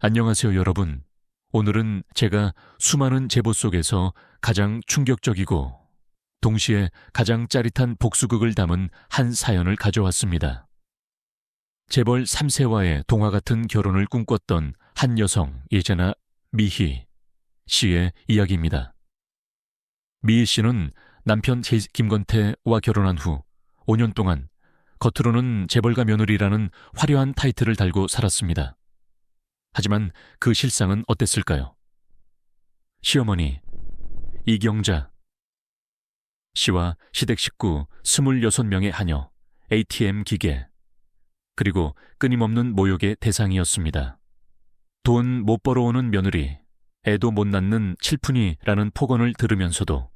안녕하세요, 여러분. 오늘은 제가 수많은 제보 속에서 가장 충격적이고 동시에 가장 짜릿한 복수극을 담은 한 사연을 가져왔습니다. 재벌 3세와의 동화 같은 결혼을 꿈꿨던 한 여성, 예제나 미희 씨의 이야기입니다. 미희 씨는 남편 김건태와 결혼한 후 5년 동안 겉으로는 재벌가 며느리라는 화려한 타이틀을 달고 살았습니다. 하지만 그 실상은 어땠을까요? 시어머니 이경자 씨와 시댁 식구 26명의 하녀, ATM 기계, 그리고 끊임없는 모욕의 대상이었습니다. 돈 못 벌어오는 며느리, 애도 못 낳는 칠푼이라는 폭언을 들으면서도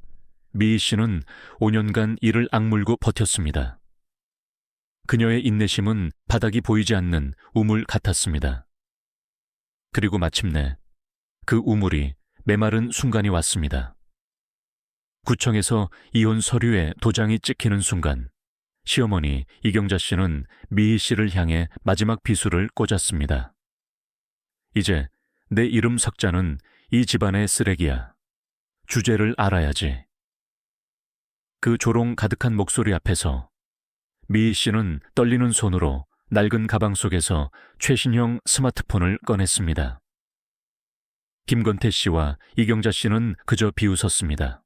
미희 씨는 5년간 이를 악물고 버텼습니다. 그녀의 인내심은 바닥이 보이지 않는 우물 같았습니다. 그리고 마침내 그 우물이 메마른 순간이 왔습니다. 구청에서 이혼 서류에 도장이 찍히는 순간 시어머니 이경자 씨는 미희 씨를 향해 마지막 비수를 꽂았습니다. 이제 내 이름 석자는 이 집안의 쓰레기야. 주제를 알아야지. 그 조롱 가득한 목소리 앞에서 미희 씨는 떨리는 손으로 낡은 가방 속에서 최신형 스마트폰을 꺼냈습니다. 김건태 씨와 이경자 씨는 그저 비웃었습니다.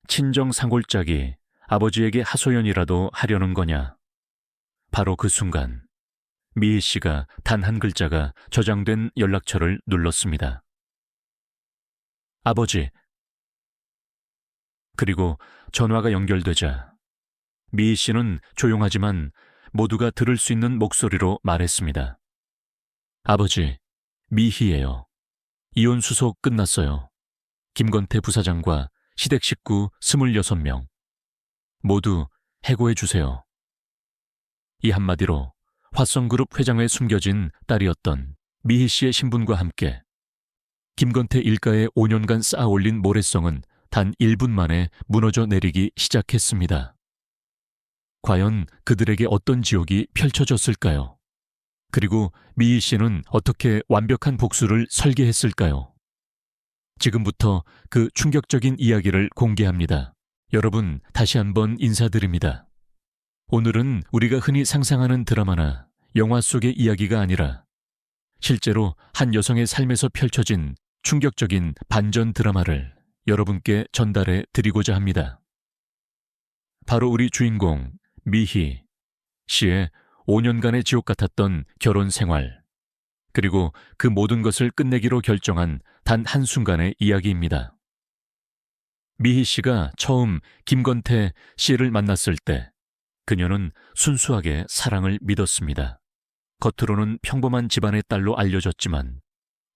친정 상골짝이 아버지에게 하소연이라도 하려는 거냐. 바로 그 순간 미희 씨가 단 한 글자가 저장된 연락처를 눌렀습니다. 아버지. 그리고 전화가 연결되자 미희 씨는 조용하지만 모두가 들을 수 있는 목소리로 말했습니다. 아버지, 미희예요. 이혼 수속 끝났어요. 김건태 부사장과 시댁 식구 26명. 모두 해고해 주세요. 이 한마디로 화성그룹 회장에 숨겨진 딸이었던 미희 씨의 신분과 함께 김건태 일가의 5년간 쌓아올린 모래성은 단 1분 만에 무너져 내리기 시작했습니다. 과연 그들에게 어떤 지옥이 펼쳐졌을까요? 그리고 미희 씨는 어떻게 완벽한 복수를 설계했을까요? 지금부터 그 충격적인 이야기를 공개합니다. 여러분, 다시 한번 인사드립니다. 오늘은 우리가 흔히 상상하는 드라마나 영화 속의 이야기가 아니라 실제로 한 여성의 삶에서 펼쳐진 충격적인 반전 드라마를 여러분께 전달해 드리고자 합니다. 바로 우리 주인공 미희 씨의 5년간의 지옥 같았던 결혼 생활, 그리고 그 모든 것을 끝내기로 결정한 단 한순간의 이야기입니다. 미희 씨가 처음 김건태 씨를 만났을 때 그녀는 순수하게 사랑을 믿었습니다. 겉으로는 평범한 집안의 딸로 알려졌지만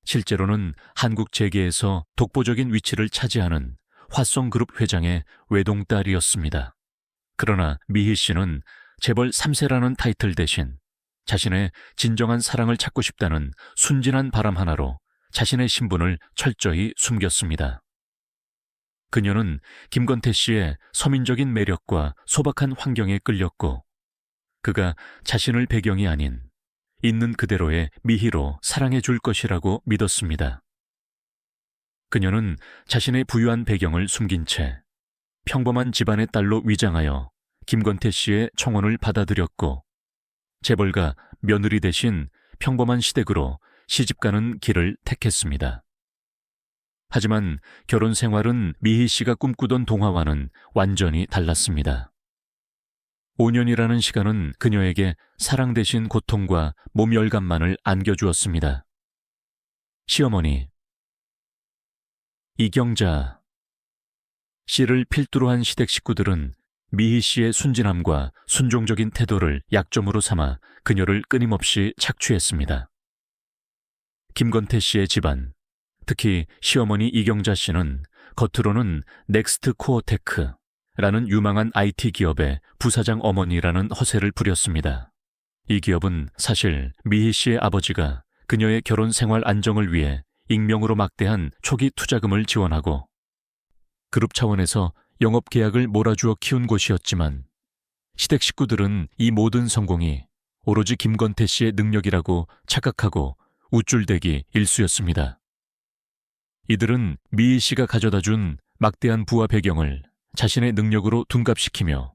실제로는 한국 재계에서 독보적인 위치를 차지하는 화성그룹 회장의 외동딸이었습니다. 그러나 미희 씨는 재벌 3세라는 타이틀 대신 자신의 진정한 사랑을 찾고 싶다는 순진한 바람 하나로 자신의 신분을 철저히 숨겼습니다. 그녀는 김건태 씨의 서민적인 매력과 소박한 환경에 끌렸고 그가 자신을 배경이 아닌 있는 그대로의 미희로 사랑해 줄 것이라고 믿었습니다. 그녀는 자신의 부유한 배경을 숨긴 채 평범한 집안의 딸로 위장하여 김건태 씨의 청혼을 받아들였고 재벌가 며느리 대신 평범한 시댁으로 시집가는 길을 택했습니다. 하지만 결혼 생활은 미희 씨가 꿈꾸던 동화와는 완전히 달랐습니다. 5년이라는 시간은 그녀에게 사랑 대신 고통과 몸열감만을 안겨주었습니다. 시어머니 이경자 씨를 필두로 한 시댁 식구들은 미희 씨의 순진함과 순종적인 태도를 약점으로 삼아 그녀를 끊임없이 착취했습니다. 김건태 씨의 집안, 특히 시어머니 이경자 씨는 겉으로는 넥스트 코어테크라는 유망한 IT 기업의 부사장 어머니라는 허세를 부렸습니다. 이 기업은 사실 미희 씨의 아버지가 그녀의 결혼 생활 안정을 위해 익명으로 막대한 초기 투자금을 지원하고 그룹 차원에서 영업 계약을 몰아주어 키운 곳이었지만 시댁 식구들은 이 모든 성공이 오로지 김건태 씨의 능력이라고 착각하고 우쭐대기 일쑤였습니다. 이들은 미희 씨가 가져다 준 막대한 부와 배경을 자신의 능력으로 둔갑시키며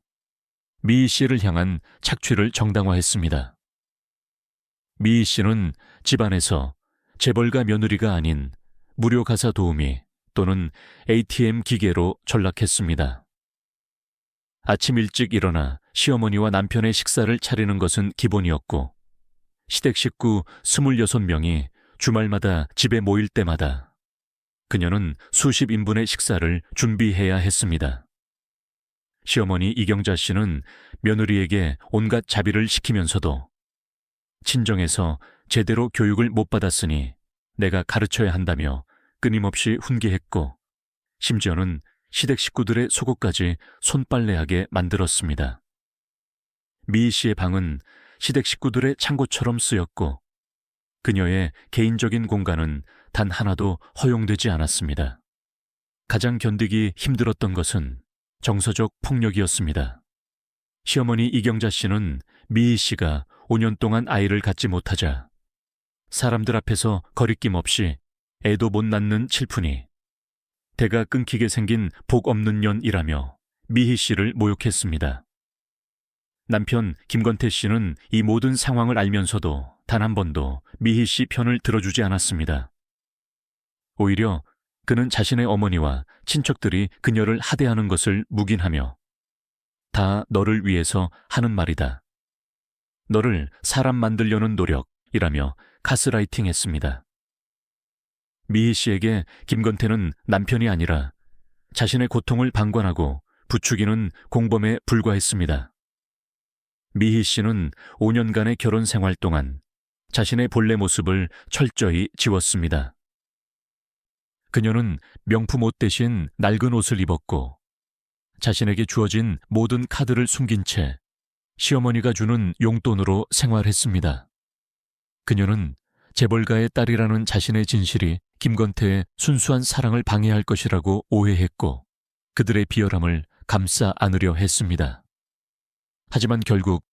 미희 씨를 향한 착취를 정당화했습니다. 미희 씨는 집안에서 재벌가 며느리가 아닌 무료 가사 도우미 또는 ATM 기계로 전락했습니다. 아침 일찍 일어나 시어머니와 남편의 식사를 차리는 것은 기본이었고 시댁 식구 26명이 주말마다 집에 모일 때마다 그녀는 수십 인분의 식사를 준비해야 했습니다. 시어머니 이경자 씨는 며느리에게 온갖 자비를 시키면서도 친정에서 제대로 교육을 못 받았으니 내가 가르쳐야 한다며 끊임없이 훈계했고 심지어는 시댁 식구들의 속옷까지 손빨래하게 만들었습니다. 미희 씨의 방은 시댁 식구들의 창고처럼 쓰였고 그녀의 개인적인 공간은 단 하나도 허용되지 않았습니다. 가장 견디기 힘들었던 것은 정서적 폭력이었습니다. 시어머니 이경자 씨는 미희 씨가 5년 동안 아이를 갖지 못하자 사람들 앞에서 거리낌 없이 애도 못 낳는 칠푼이 대가 끊기게 생긴 복 없는 년이라며 미희 씨를 모욕했습니다. 남편 김건태 씨는 이 모든 상황을 알면서도 단 한 번도 미희 씨 편을 들어주지 않았습니다. 오히려 그는 자신의 어머니와 친척들이 그녀를 하대하는 것을 묵인하며 다 너를 위해서 하는 말이다. 너를 사람 만들려는 노력이라며 가스라이팅했습니다. 미희 씨에게 김건태는 남편이 아니라 자신의 고통을 방관하고 부추기는 공범에 불과했습니다. 미희 씨는 5년간의 결혼 생활 동안 자신의 본래 모습을 철저히 지웠습니다. 그녀는 명품 옷 대신 낡은 옷을 입었고 자신에게 주어진 모든 카드를 숨긴 채 시어머니가 주는 용돈으로 생활했습니다. 그녀는 재벌가의 딸이라는 자신의 진실이 김건태의 순수한 사랑을 방해할 것이라고 오해했고 그들의 비열함을 감싸 안으려 했습니다. 하지만 결국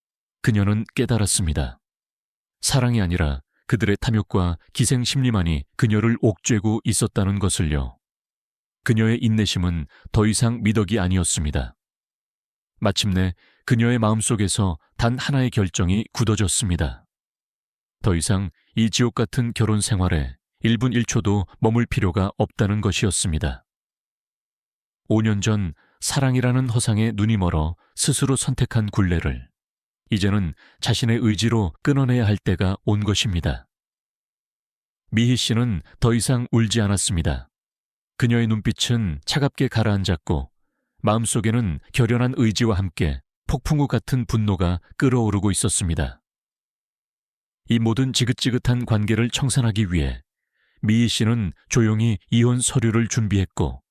그녀는 깨달았습니다. 사랑이 아니라 그들의 탐욕과 기생 심리만이 그녀를 옥죄고 있었다는 것을요. 그녀의 인내심은 더 이상 미덕이 아니었습니다. 마침내 그녀의 마음속에서 단 하나의 결정이 굳어졌습니다. 더 이상 이 지옥 같은 결혼 생활에 1분 1초도 머물 필요가 없다는 것이었습니다. 5년 전 사랑이라는 허상에 눈이 멀어 스스로 선택한 굴레를 이제는 자신의 의지로 끊어내야 할 때가 온 것입니다. 미희 씨는 더 이상 울지 않았습니다. 그녀의 눈빛은 차갑게 가라앉았고 마음속에는 결연한 의지와 함께 폭풍우 같은 분노가 끓어오르고 있었습니다. 이 모든 지긋지긋한 관계를 청산하기 위해 미희 씨는 조용히 이혼 서류를 준비했고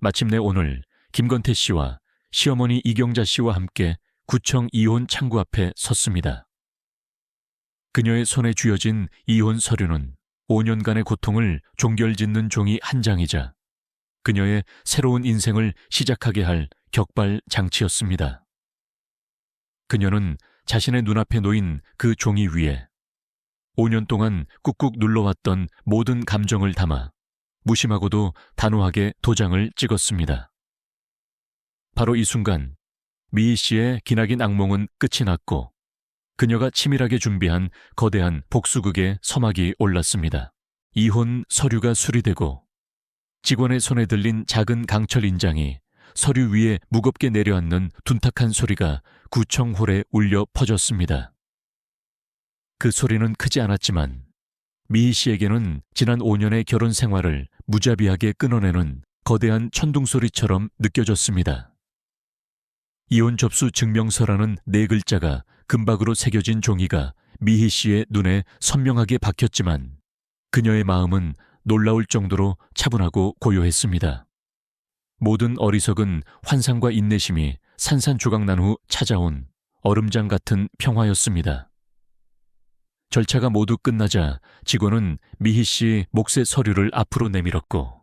마침내 오늘 김건태 씨와 시어머니 이경자 씨와 함께 구청 이혼 창구 앞에 섰습니다. 그녀의 손에 쥐어진 이혼 서류는 5년간의 고통을 종결짓는 종이 한 장이자 그녀의 새로운 인생을 시작하게 할 격발 장치였습니다. 그녀는 자신의 눈앞에 놓인 그 종이 위에 5년 동안 꾹꾹 눌러왔던 모든 감정을 담아 무심하고도 단호하게 도장을 찍었습니다. 바로 이 순간 미희 씨의 기나긴 악몽은 끝이 났고 그녀가 치밀하게 준비한 거대한 복수극의 서막이 올랐습니다. 이혼 서류가 수리되고 직원의 손에 들린 작은 강철 인장이 서류 위에 무겁게 내려앉는 둔탁한 소리가 구청홀에 울려 퍼졌습니다. 그 소리는 크지 않았지만 미희 씨에게는 지난 5년의 결혼 생활을 무자비하게 끊어내는 거대한 천둥소리처럼 느껴졌습니다. 이혼 접수 증명서라는 4글자가 금박으로 새겨진 종이가 미희 씨의 눈에 선명하게 박혔지만 그녀의 마음은 놀라울 정도로 차분하고 고요했습니다. 모든 어리석은 환상과 인내심이 산산조각난 후 찾아온 얼음장 같은 평화였습니다. 절차가 모두 끝나자 직원은 미희 씨 몫의 서류를 앞으로 내밀었고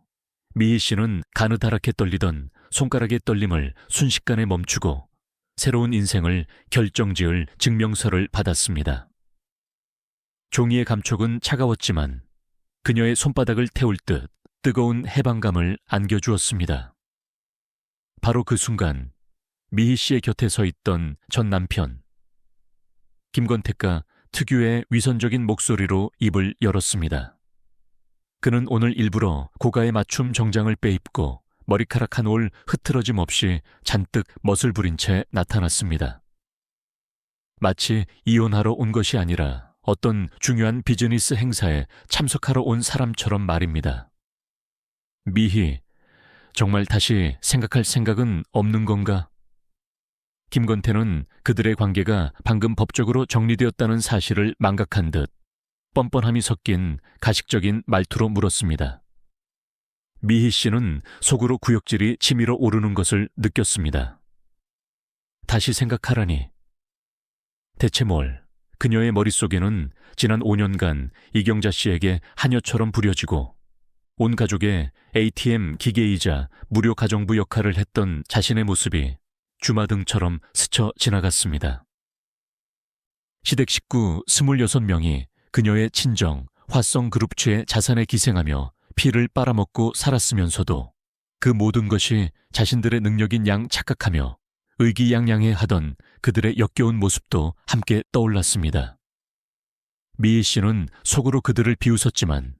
미희 씨는 가느다랗게 떨리던 손가락의 떨림을 순식간에 멈추고 새로운 인생을 결정지을 증명서를 받았습니다. 종이의 감촉은 차가웠지만 그녀의 손바닥을 태울 듯 뜨거운 해방감을 안겨주었습니다. 바로 그 순간 미희 씨의 곁에 서 있던 전 남편 김건태가 특유의 위선적인 목소리로 입을 열었습니다. 그는 오늘 일부러 고가의 맞춤 정장을 빼입고 머리카락 한 올 흐트러짐 없이 잔뜩 멋을 부린 채 나타났습니다. 마치 이혼하러 온 것이 아니라 어떤 중요한 비즈니스 행사에 참석하러 온 사람처럼 말입니다. 미희, 정말 다시 생각할 생각은 없는 건가? 김건태는 그들의 관계가 방금 법적으로 정리되었다는 사실을 망각한 듯 뻔뻔함이 섞인 가식적인 말투로 물었습니다. 미희 씨는 속으로 구역질이 치밀어 오르는 것을 느꼈습니다. 다시 생각하라니. 대체 뭘? 그녀의 머릿속에는 지난 5년간 이경자 씨에게 하녀처럼 부려지고 온 가족의 ATM 기계이자 무료 가정부 역할을 했던 자신의 모습이 주마등처럼 스쳐 지나갔습니다. 시댁 식구 26명이 그녀의 친정, 화성그룹주의 자산에 기생하며 피를 빨아먹고 살았으면서도 그 모든 것이 자신들의 능력인 양 착각하며 의기양양해하던 그들의 역겨운 모습도 함께 떠올랐습니다. 미희 씨는 속으로 그들을 비웃었지만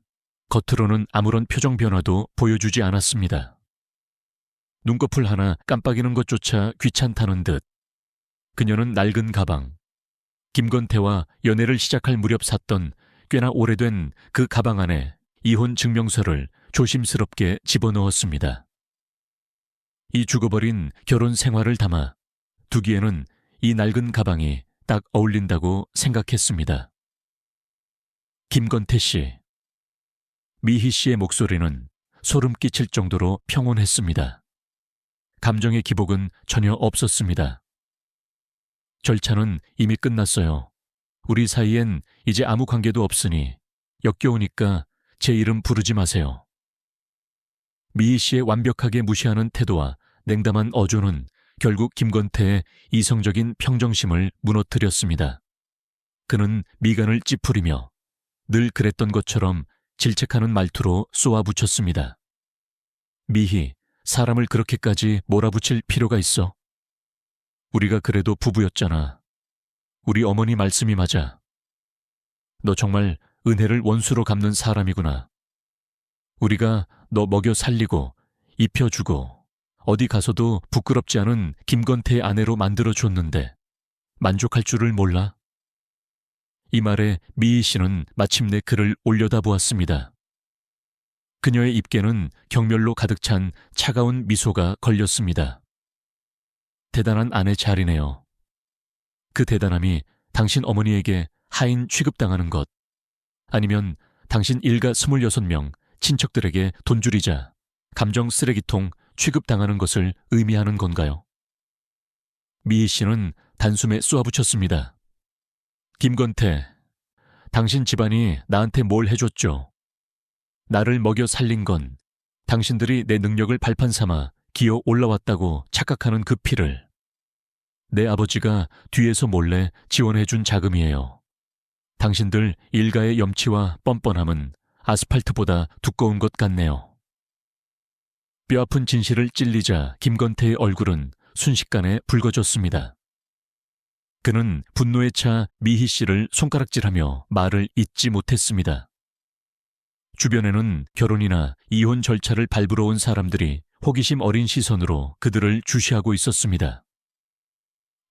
겉으로는 아무런 표정 변화도 보여주지 않았습니다. 눈꺼풀 하나 깜빡이는 것조차 귀찮다는 듯 그녀는 낡은 가방, 김건태와 연애를 시작할 무렵 샀던 꽤나 오래된 그 가방 안에 이혼 증명서를 조심스럽게 집어넣었습니다. 이 죽어버린 결혼 생활을 담아 두기에는 이 낡은 가방이 딱 어울린다고 생각했습니다. 김건태 씨. 미희 씨의 목소리는 소름 끼칠 정도로 평온했습니다. 감정의 기복은 전혀 없었습니다. 절차는 이미 끝났어요. 우리 사이엔 이제 아무 관계도 없으니 역겨우니까 제 이름 부르지 마세요. 미희 씨의 완벽하게 무시하는 태도와 냉담한 어조는 결국 김건태의 이성적인 평정심을 무너뜨렸습니다. 그는 미간을 찌푸리며 늘 그랬던 것처럼 질책하는 말투로 쏘아붙였습니다. 미희, 사람을 그렇게까지 몰아붙일 필요가 있어? 우리가 그래도 부부였잖아. 우리 어머니 말씀이 맞아. 너 정말 은혜를 원수로 갚는 사람이구나. 우리가 너 먹여 살리고 입혀주고 어디 가서도 부끄럽지 않은 김건태의 아내로 만들어줬는데 만족할 줄을 몰라? 이 말에 미희 씨는 마침내 그를 올려다보았습니다. 그녀의 입계는 경멸로 가득 찬 차가운 미소가 걸렸습니다. 대단한 아내 자리네요. 그 대단함이 당신 어머니에게 하인 취급당하는 것, 아니면 당신 일가 26명 친척들에게 돈줄이자 감정 쓰레기통 취급당하는 것을 의미하는 건가요? 미희 씨는 단숨에 쏘아붙였습니다. 김건태, 당신 집안이 나한테 뭘 해줬죠? 나를 먹여 살린 건 당신들이 내 능력을 발판 삼아 기어 올라왔다고 착각하는 그 피를 내 아버지가 뒤에서 몰래 지원해준 자금이에요. 당신들 일가의 염치와 뻔뻔함은 아스팔트보다 두꺼운 것 같네요. 뼈아픈 진실을 찔리자 김건태의 얼굴은 순식간에 붉어졌습니다. 그는 분노에 차 미희 씨를 손가락질하며 말을 잇지 못했습니다. 주변에는 결혼이나 이혼 절차를 밟으러 온 사람들이 호기심 어린 시선으로 그들을 주시하고 있었습니다.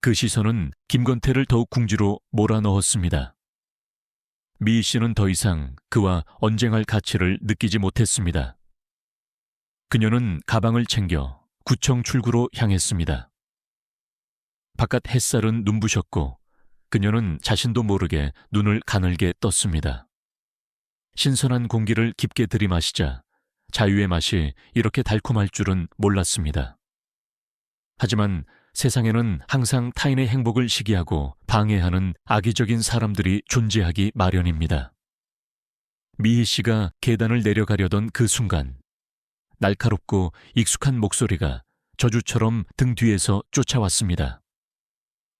그 시선은 김건태를 더욱 궁지로 몰아넣었습니다. 미희 씨는 더 이상 그와 언쟁할 가치를 느끼지 못했습니다. 그녀는 가방을 챙겨 구청 출구로 향했습니다. 바깥 햇살은 눈부셨고 그녀는 자신도 모르게 눈을 가늘게 떴습니다. 신선한 공기를 깊게 들이마시자 자유의 맛이 이렇게 달콤할 줄은 몰랐습니다. 하지만 세상에는 항상 타인의 행복을 시기하고 방해하는 악의적인 사람들이 존재하기 마련입니다. 미희 씨가 계단을 내려가려던 그 순간 날카롭고 익숙한 목소리가 저주처럼 등 뒤에서 쫓아왔습니다.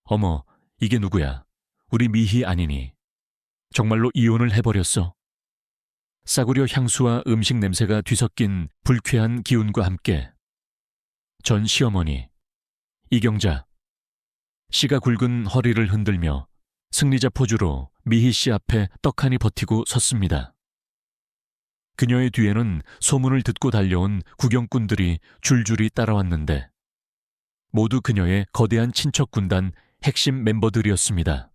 어머, 이게 누구야? 우리 미희 아니니? 정말로 이혼을 해버렸어. 싸구려 향수와 음식 냄새가 뒤섞인 불쾌한 기운과 함께 전 시어머니, 이경자, 씨가 굵은 허리를 흔들며 승리자 포즈로 미희 씨 앞에 떡하니 버티고 섰습니다. 그녀의 뒤에는 소문을 듣고 달려온 구경꾼들이 줄줄이 따라왔는데 모두 그녀의 거대한 친척 군단 핵심 멤버들이었습니다.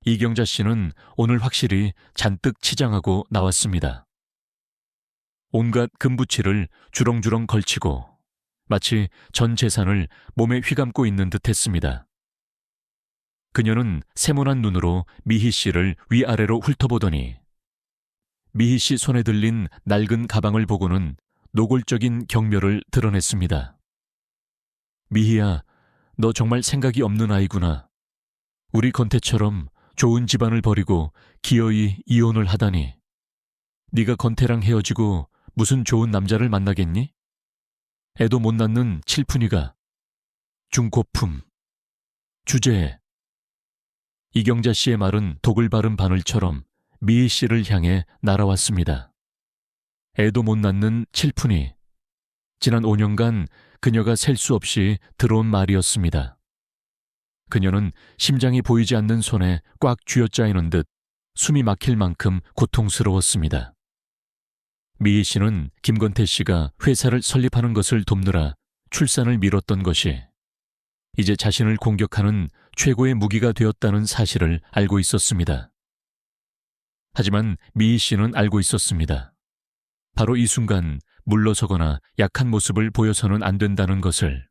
이경자 씨는 오늘 확실히 잔뜩 치장하고 나왔습니다. 온갖 금부치를 주렁주렁 걸치고 마치 전 재산을 몸에 휘감고 있는 듯 했습니다. 그녀는 세모난 눈으로 미희 씨를 위아래로 훑어보더니 미희 씨 손에 들린 낡은 가방을 보고는 노골적인 경멸을 드러냈습니다. 미희야, 너 정말 생각이 없는 아이구나. 우리 건태처럼 좋은 집안을 버리고 기어이 이혼을 하다니. 네가 건태랑 헤어지고 무슨 좋은 남자를 만나겠니? 애도 못 낳는 칠푼이가. 중고품. 주제에. 이경자 씨의 말은 독을 바른 바늘처럼 미희 씨를 향해 날아왔습니다. 애도 못 낳는 칠푼이. 지난 5년간 그녀가 셀 수 없이 들어온 말이었습니다. 그녀는 심장이 보이지 않는 손에 꽉 쥐어짜이는 듯 숨이 막힐 만큼 고통스러웠습니다. 미희 씨는 김건태 씨가 회사를 설립하는 것을 돕느라 출산을 미뤘던 것이 이제 자신을 공격하는 최고의 무기가 되었다는 사실을 알고 있었습니다. 하지만 미희 씨는 알고 있었습니다. 바로 이 순간 물러서거나 약한 모습을 보여서는 안 된다는 것을.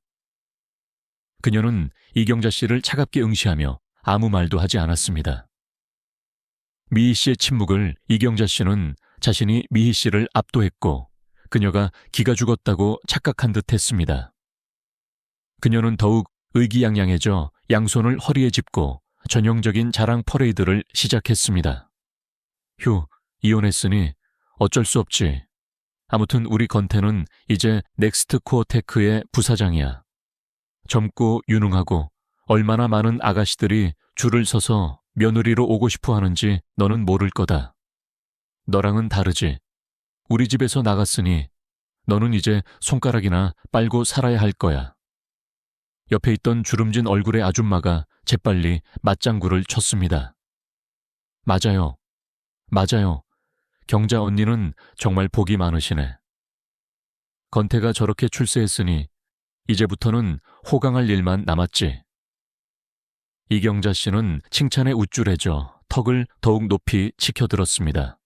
그녀는 이경자 씨를 차갑게 응시하며 아무 말도 하지 않았습니다. 미희 씨의 침묵을 이경자 씨는 자신이 미희 씨를 압도했고 그녀가 기가 죽었다고 착각한 듯 했습니다. 그녀는 더욱 의기양양해져 양손을 허리에 짚고 전형적인 자랑 퍼레이드를 시작했습니다. 휴, 이혼했으니 어쩔 수 없지. 아무튼 우리 건태는 이제 넥스트 코어테크의 부사장이야. 젊고 유능하고 얼마나 많은 아가씨들이 줄을 서서 며느리로 오고 싶어 하는지 너는 모를 거다. 너랑은 다르지. 우리 집에서 나갔으니 너는 이제 손가락이나 빨고 살아야 할 거야. 옆에 있던 주름진 얼굴의 아줌마가 재빨리 맞장구를 쳤습니다. 맞아요. 맞아요. 경자 언니는 정말 복이 많으시네. 건태가 저렇게 출세했으니 이제부터는 호강할 일만 남았지. 이경자 씨는 칭찬에 우쭐해져 턱을 더욱 높이 치켜들었습니다.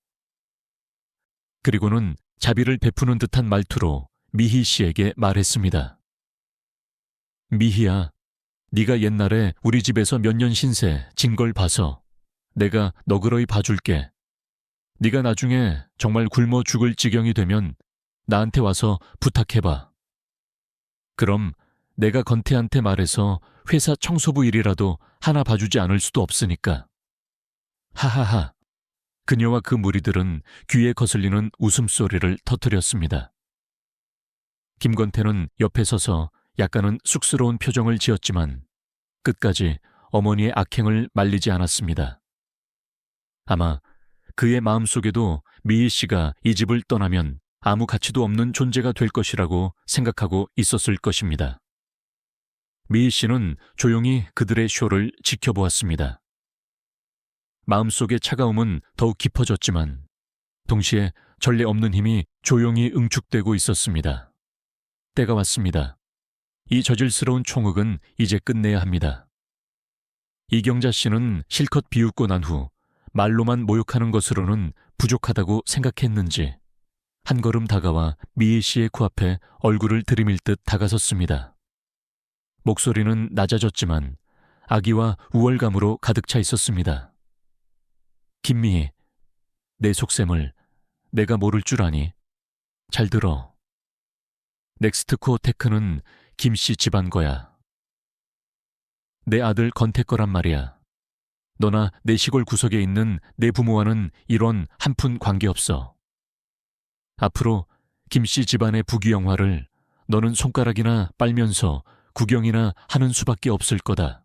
그리고는 자비를 베푸는 듯한 말투로 미희 씨에게 말했습니다. 미희야, 네가 옛날에 우리 집에서 몇 년 신세 진 걸 봐서 내가 너그러이 봐줄게. 네가 나중에 정말 굶어 죽을 지경이 되면 나한테 와서 부탁해봐. 그럼 내가 건태한테 말해서 회사 청소부 일이라도 하나 봐주지 않을 수도 없으니까. 하하하. 그녀와 그 무리들은 귀에 거슬리는 웃음소리를 터뜨렸습니다. 김건태는 옆에 서서 약간은 쑥스러운 표정을 지었지만 끝까지 어머니의 악행을 말리지 않았습니다. 아마 그의 마음속에도 미희 씨가 이 집을 떠나면 아무 가치도 없는 존재가 될 것이라고 생각하고 있었을 것입니다. 미희 씨는 조용히 그들의 쇼를 지켜보았습니다. 마음속의 차가움은 더욱 깊어졌지만 동시에 전례 없는 힘이 조용히 응축되고 있었습니다. 때가 왔습니다. 이 저질스러운 총흙은 이제 끝내야 합니다. 이경자 씨는 실컷 비웃고 난 후 말로만 모욕하는 것으로는 부족하다고 생각했는지 한 걸음 다가와 미희 씨의 코앞에 얼굴을 들이밀 듯 다가섰습니다. 목소리는 낮아졌지만 악의와 우월감으로 가득 차 있었습니다. 김미희, 내 속셈을 내가 모를 줄 아니? 잘 들어. 넥스트코어 테크는 김씨 집안 거야. 내 아들 건태 거란 말이야. 너나 내 시골 구석에 있는 내 부모와는 이런 한 푼 관계없어. 앞으로 김씨 집안의 부귀영화를 너는 손가락이나 빨면서 구경이나 하는 수밖에 없을 거다.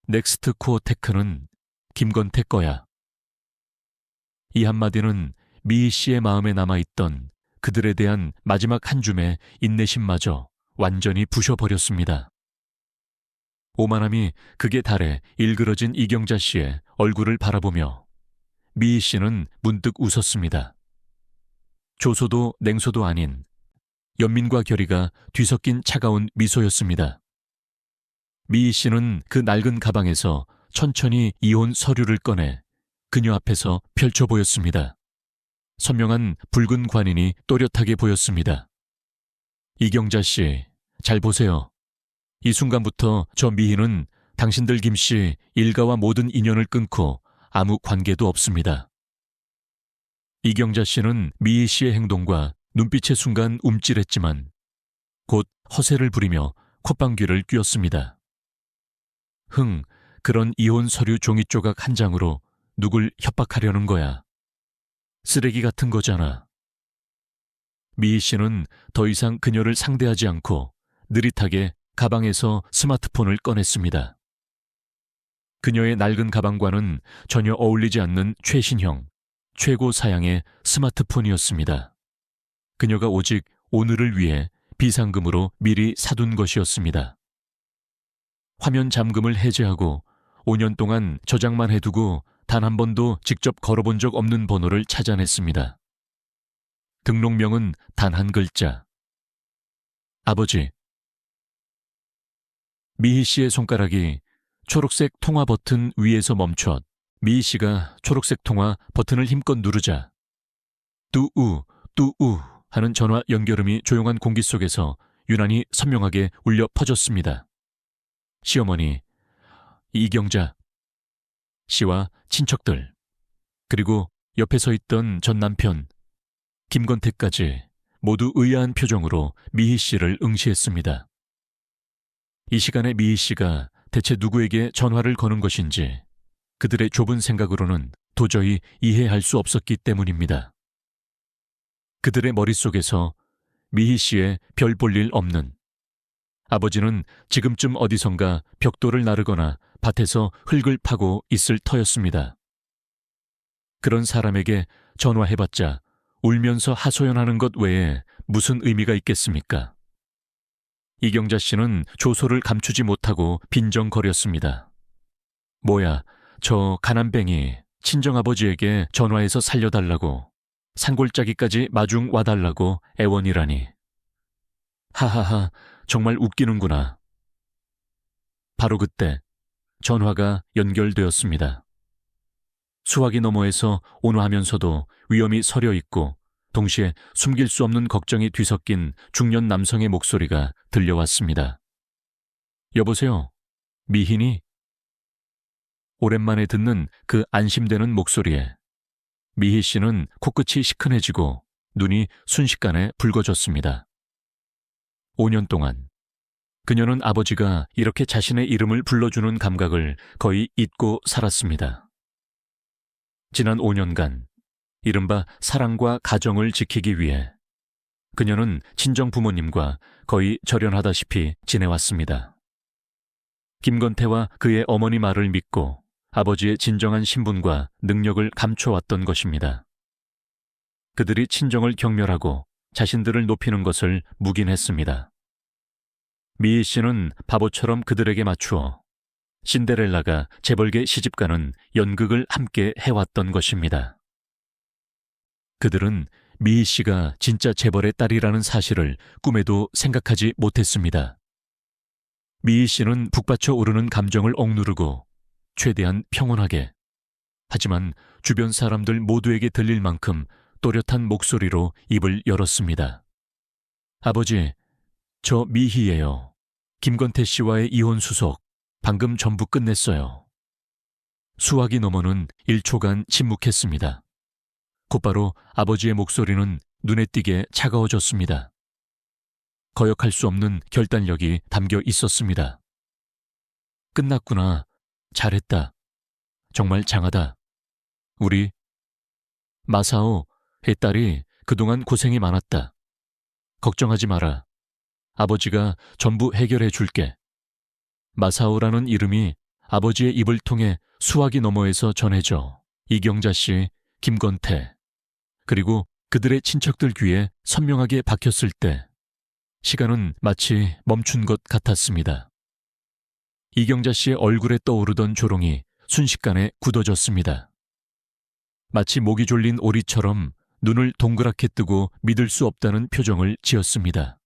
넥스트코어 테크는 김건태 거야. 이 한마디는 미희 씨의 마음에 남아있던 그들에 대한 마지막 한 줌의 인내심마저 완전히 부셔버렸습니다. 오만함이 극에 달해 일그러진 이경자 씨의 얼굴을 바라보며 미희 씨는 문득 웃었습니다. 조소도 냉소도 아닌 연민과 결의가 뒤섞인 차가운 미소였습니다. 미희 씨는 그 낡은 가방에서 천천히 이혼 서류를 꺼내 그녀 앞에서 펼쳐 보였습니다. 선명한 붉은 관인이 또렷하게 보였습니다. 이경자 씨, 잘 보세요. 이 순간부터 저 미희는 당신들 김씨 일가와 모든 인연을 끊고 아무 관계도 없습니다. 이경자 씨는 미희 씨의 행동과 눈빛의 순간 움찔했지만 곧 허세를 부리며 콧방귀를 뀌었습니다. 그런 이혼 서류 종이 조각 한 장으로 누굴 협박하려는 거야. 쓰레기 같은 거잖아. 미희 씨는 더 이상 그녀를 상대하지 않고 느릿하게 가방에서 스마트폰을 꺼냈습니다. 그녀의 낡은 가방과는 전혀 어울리지 않는 최신형, 최고 사양의 스마트폰이었습니다. 그녀가 오직 오늘을 위해 비상금으로 미리 사둔 것이었습니다. 화면 잠금을 해제하고 5년 동안 저장만 해두고 단 한 번도 직접 걸어본 적 없는 번호를 찾아냈습니다. 등록명은 단 한 글자. 아버지. 미희 씨의 손가락이 초록색 통화 버튼 위에서 멈춰 미희 씨가 초록색 통화 버튼을 힘껏 누르자 뚜우, 뚜우 하는 전화 연결음이 조용한 공기 속에서 유난히 선명하게 울려 퍼졌습니다. 시어머니, 이경자 씨와 친척들, 그리고 옆에 서 있던 전 남편 김건태까지 모두 의아한 표정으로 미희 씨를 응시했습니다. 이 시간에 미희 씨가 대체 누구에게 전화를 거는 것인지 그들의 좁은 생각으로는 도저히 이해할 수 없었기 때문입니다. 그들의 머릿속에서 미희 씨의 별 볼 일 없는 아버지는 지금쯤 어디선가 벽돌을 나르거나 밭에서 흙을 파고 있을 터였습니다. 그런 사람에게 전화해봤자 울면서 하소연하는 것 외에 무슨 의미가 있겠습니까? 이경자 씨는 조소를 감추지 못하고 빈정거렸습니다. 뭐야, 저 가난뱅이 친정아버지에게 전화해서 살려달라고, 산골짜기까지 마중 와달라고 애원이라니. 하하하, 정말 웃기는구나. 바로 그때 전화가 연결되었습니다. 수화기 너머에서 온화하면서도 위험이 서려 있고 동시에 숨길 수 없는 걱정이 뒤섞인 중년 남성의 목소리가 들려왔습니다. 여보세요, 미희니? 오랜만에 듣는 그 안심되는 목소리에 미희 씨는 코끝이 시큰해지고 눈이 순식간에 붉어졌습니다. 5년 동안 그녀는 아버지가 이렇게 자신의 이름을 불러주는 감각을 거의 잊고 살았습니다. 지난 5년간 이른바 사랑과 가정을 지키기 위해 그녀는 친정 부모님과 거의 절연하다시피 지내왔습니다. 김건태와 그의 어머니 말을 믿고 아버지의 진정한 신분과 능력을 감춰왔던 것입니다. 그들이 친정을 경멸하고 자신들을 높이는 것을 묵인했습니다. 미희 씨는 바보처럼 그들에게 맞추어 신데렐라가 재벌계 시집가는 연극을 함께 해왔던 것입니다. 그들은 미희 씨가 진짜 재벌의 딸이라는 사실을 꿈에도 생각하지 못했습니다. 미희 씨는 북받쳐 오르는 감정을 억누르고 최대한 평온하게, 하지만 주변 사람들 모두에게 들릴 만큼 또렷한 목소리로 입을 열었습니다. 아버지, 저 미희예요. 김건태 씨와의 이혼 수속 방금 전부 끝냈어요. 수화기 너머는 1초간 침묵했습니다. 곧바로 아버지의 목소리는 눈에 띄게 차가워졌습니다. 거역할 수 없는 결단력이 담겨 있었습니다. 끝났구나. 잘했다. 정말 장하다. 우리 마사오, 혜딸이 그동안 고생이 많았다. 걱정하지 마라. 아버지가 전부 해결해 줄게. 마사오라는 이름이 아버지의 입을 통해 수화기 너머에서 전해져 이경자 씨, 김건태, 그리고 그들의 친척들 귀에 선명하게 박혔을 때 시간은 마치 멈춘 것 같았습니다. 이경자 씨의 얼굴에 떠오르던 조롱이 순식간에 굳어졌습니다. 마치 목이 졸린 오리처럼 눈을 동그랗게 뜨고 믿을 수 없다는 표정을 지었습니다.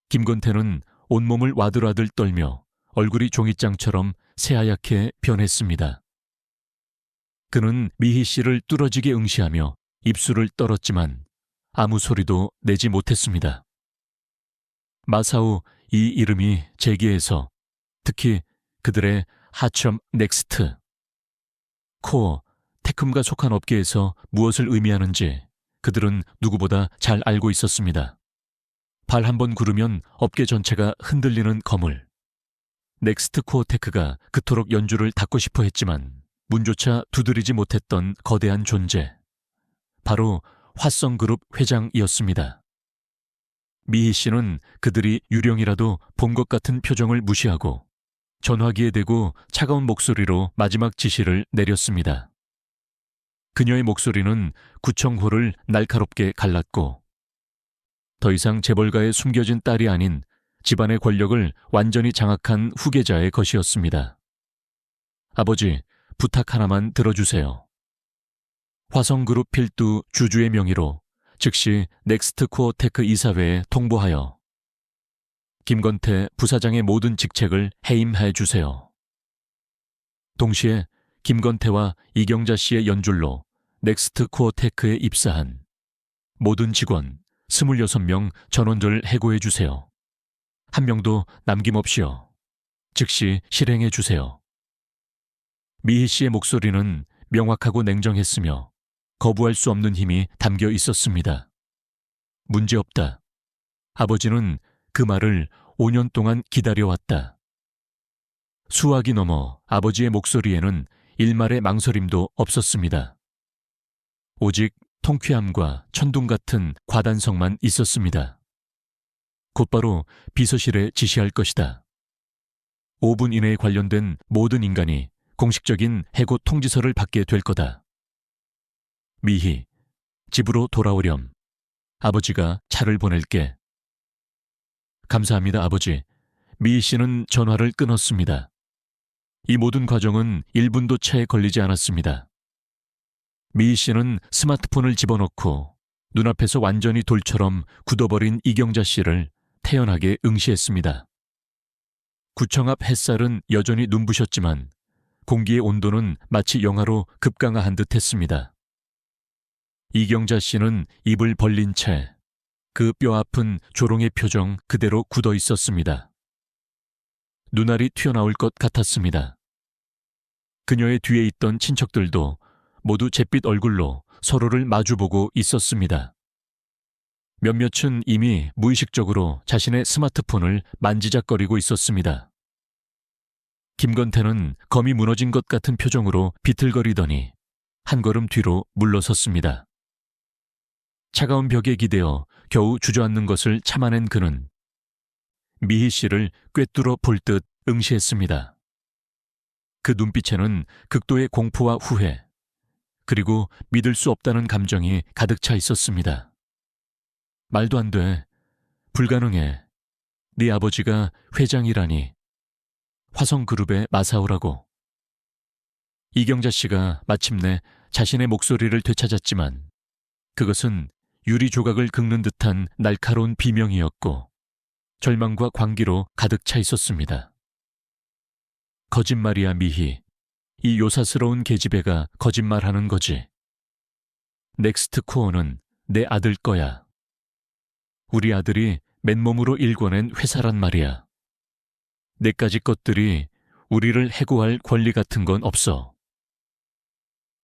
김건태는 온몸을 와들와들 떨며 얼굴이 종이장처럼 새하얗게 변했습니다. 그는 미희 씨를 뚫어지게 응시하며 입술을 떨었지만 아무 소리도 내지 못했습니다. 마사오, 이 이름이 제기해서 특히 그들의 하첨 넥스트, 코어, 테크움과 속한 업계에서 무엇을 의미하는지 그들은 누구보다 잘 알고 있었습니다. 발 한 번 구르면 업계 전체가 흔들리는 거물. 넥스트 코어 테크가 그토록 연주를 닫고 싶어 했지만 문조차 두드리지 못했던 거대한 존재. 바로 화성그룹 회장이었습니다. 미희 씨는 그들이 유령이라도 본 것 같은 표정을 무시하고 전화기에 대고 차가운 목소리로 마지막 지시를 내렸습니다. 그녀의 목소리는 구청호를 날카롭게 갈랐고 더 이상 재벌가의 숨겨진 딸이 아닌 집안의 권력을 완전히 장악한 후계자의 것이었습니다. 아버지, 부탁 하나만 들어주세요. 화성그룹 필두 주주의 명의로 즉시 넥스트코어 테크 이사회에 통보하여 김건태 부사장의 모든 직책을 해임해 주세요. 동시에 김건태와 이경자 씨의 연줄로 넥스트코어 테크에 입사한 모든 직원 26명 전원들 해고해 주세요. 한 명도 남김없이요. 즉시 실행해 주세요. 미희 씨의 목소리는 명확하고 냉정했으며 거부할 수 없는 힘이 담겨 있었습니다. 문제없다. 아버지는 그 말을 5년 동안 기다려왔다. 수화기 넘어 아버지의 목소리에는 일말의 망설임도 없었습니다. 오직 통쾌함과 천둥 같은 과단성만 있었습니다. 곧바로 비서실에 지시할 것이다. 5분 이내에 관련된 모든 인간이 공식적인 해고 통지서를 받게 될 거다. 미희, 집으로 돌아오렴. 아버지가 차를 보낼게. 감사합니다, 아버지. 미희 씨는 전화를 끊었습니다. 이 모든 과정은 1분도 채 걸리지 않았습니다. 미희 씨는 스마트폰을 집어넣고 눈앞에서 완전히 돌처럼 굳어버린 이경자 씨를 태연하게 응시했습니다. 구청 앞 햇살은 여전히 눈부셨지만 공기의 온도는 마치 영하로 급강하한 듯 했습니다. 이경자 씨는 입을 벌린 채 그 뼈아픈 조롱의 표정 그대로 굳어 있었습니다. 눈알이 튀어나올 것 같았습니다. 그녀의 뒤에 있던 친척들도 모두 잿빛 얼굴로 서로를 마주보고 있었습니다. 몇몇은 이미 무의식적으로 자신의 스마트폰을 만지작거리고 있었습니다. 김건태는 검이 무너진 것 같은 표정으로 비틀거리더니 한 걸음 뒤로 물러섰습니다. 차가운 벽에 기대어 겨우 주저앉는 것을 참아낸 그는 미희 씨를 꿰뚫어 볼 듯 응시했습니다. 그 눈빛에는 극도의 공포와 후회, 그리고 믿을 수 없다는 감정이 가득 차 있었습니다. 말도 안 돼. 불가능해. 네 아버지가 회장이라니. 화성그룹의 마사오라고. 이경자 씨가 마침내 자신의 목소리를 되찾았지만 그것은 유리 조각을 긁는 듯한 날카로운 비명이었고 절망과 광기로 가득 차 있었습니다. 거짓말이야, 미희. 이 요사스러운 계집애가 거짓말하는 거지. 넥스트 코어는 내 아들 거야. 우리 아들이 맨몸으로 일궈낸 회사란 말이야. 내까지 것들이 우리를 해고할 권리 같은 건 없어.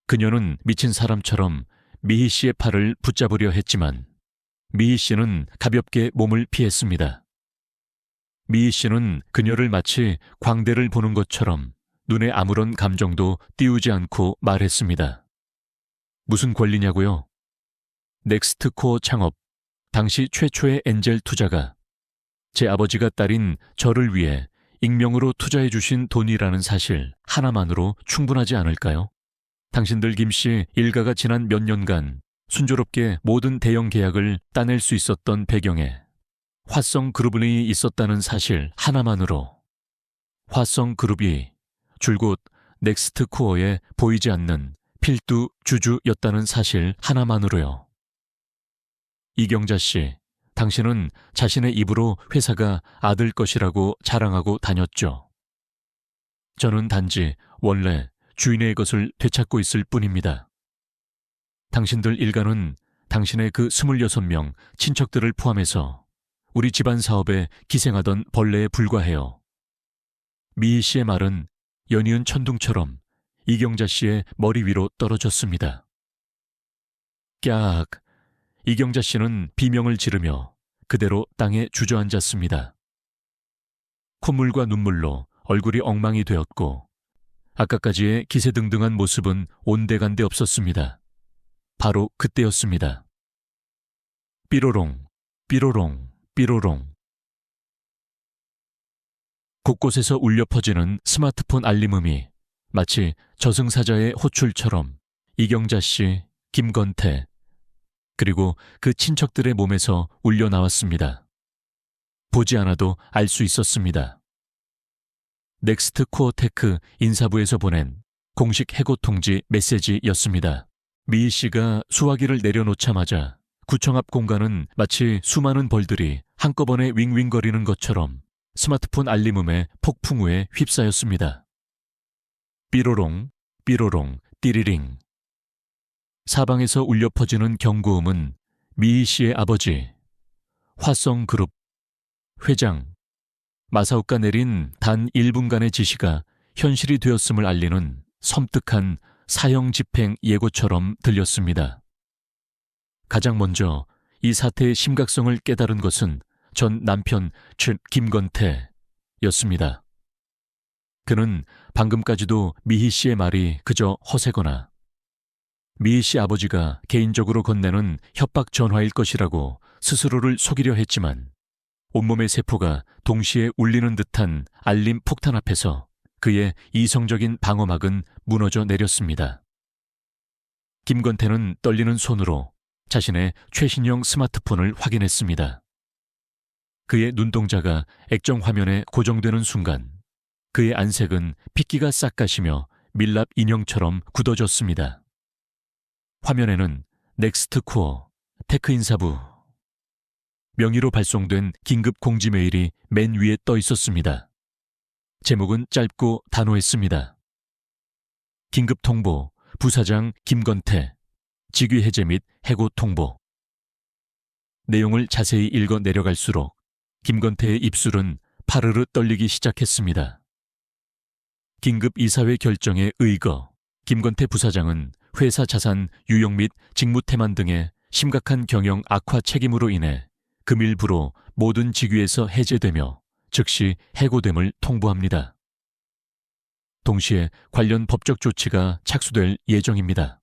그녀는 미친 사람처럼 미희 씨의 팔을 붙잡으려 했지만 미희 씨는 가볍게 몸을 피했습니다. 미희 씨는 그녀를 마치 광대를 보는 것처럼 눈에 아무런 감정도 띄우지 않고 말했습니다. 무슨 권리냐고요? 넥스트코어 창업, 당시 최초의 엔젤 투자가 제 아버지가 딸인 저를 위해 익명으로 투자해 주신 돈이라는 사실 하나만으로 충분하지 않을까요? 당신들 김씨 일가가 지난 몇 년간 순조롭게 모든 대형 계약을 따낼 수 있었던 배경에 화성그룹이 있었다는 사실 하나만으로, 화성그룹이 줄곧 넥스트코어에 보이지 않는 필두 주주였다는 사실 하나만으로요. 이경자 씨, 당신은 자신의 입으로 회사가 아들 것이라고 자랑하고 다녔죠. 저는 단지 원래 주인의 것을 되찾고 있을 뿐입니다. 당신들 일가는 당신의 그 26명 친척들을 포함해서 우리 집안 사업에 기생하던 벌레에 불과해요. 미희 씨의 말은 연이은 천둥처럼 이경자 씨의 머리 위로 떨어졌습니다. 깍! 이경자 씨는 비명을 지르며 그대로 땅에 주저앉았습니다. 콧물과 눈물로 얼굴이 엉망이 되었고 아까까지의 기세등등한 모습은 온데간데 없었습니다. 바로 그때였습니다. 삐로롱, 삐로롱, 삐로롱. 곳곳에서 울려 퍼지는 스마트폰 알림음이 마치 저승사자의 호출처럼 이경자 씨, 김건태, 그리고 그 친척들의 몸에서 울려 나왔습니다. 보지 않아도 알 수 있었습니다. 넥스트 코어테크 인사부에서 보낸 공식 해고 통지 메시지였습니다. 미희 씨가 수화기를 내려놓자마자 구청 앞 공간은 마치 수많은 벌들이 한꺼번에 윙윙거리는 것처럼 스마트폰 알림음의 폭풍우에 휩싸였습니다. 삐로롱, 삐로롱, 띠리링. 사방에서 울려 퍼지는 경고음은 미희 씨의 아버지, 화성그룹 회장 마사오가 내린 단 1분간의 지시가 현실이 되었음을 알리는 섬뜩한 사형 집행 예고처럼 들렸습니다. 가장 먼저 이 사태의 심각성을 깨달은 것은 전 남편 즉 김건태였습니다. 그는 방금까지도 미희 씨의 말이 그저 허세거나 미희 씨 아버지가 개인적으로 건네는 협박 전화일 것이라고 스스로를 속이려 했지만 온몸의 세포가 동시에 울리는 듯한 알림 폭탄 앞에서 그의 이성적인 방어막은 무너져 내렸습니다. 김건태는 떨리는 손으로 자신의 최신형 스마트폰을 확인했습니다. 그의 눈동자가 액정 화면에 고정되는 순간 그의 안색은 핏기가 싹 가시며 밀랍 인형처럼 굳어졌습니다. 화면에는 넥스트코어, 테크인사부 명의로 발송된 긴급 공지 메일이 맨 위에 떠 있었습니다. 제목은 짧고 단호했습니다. 긴급 통보, 부사장 김건태, 직위 해제 및 해고 통보. 내용을 자세히 읽어 내려갈수록 김건태의 입술은 파르르 떨리기 시작했습니다. 긴급 이사회 결정에 의거, 김건태 부사장은 회사 자산 유용 및 직무 태만 등의 심각한 경영 악화 책임으로 인해 금일부로 모든 직위에서 해제되며 즉시 해고됨을 통보합니다. 동시에 관련 법적 조치가 착수될 예정입니다.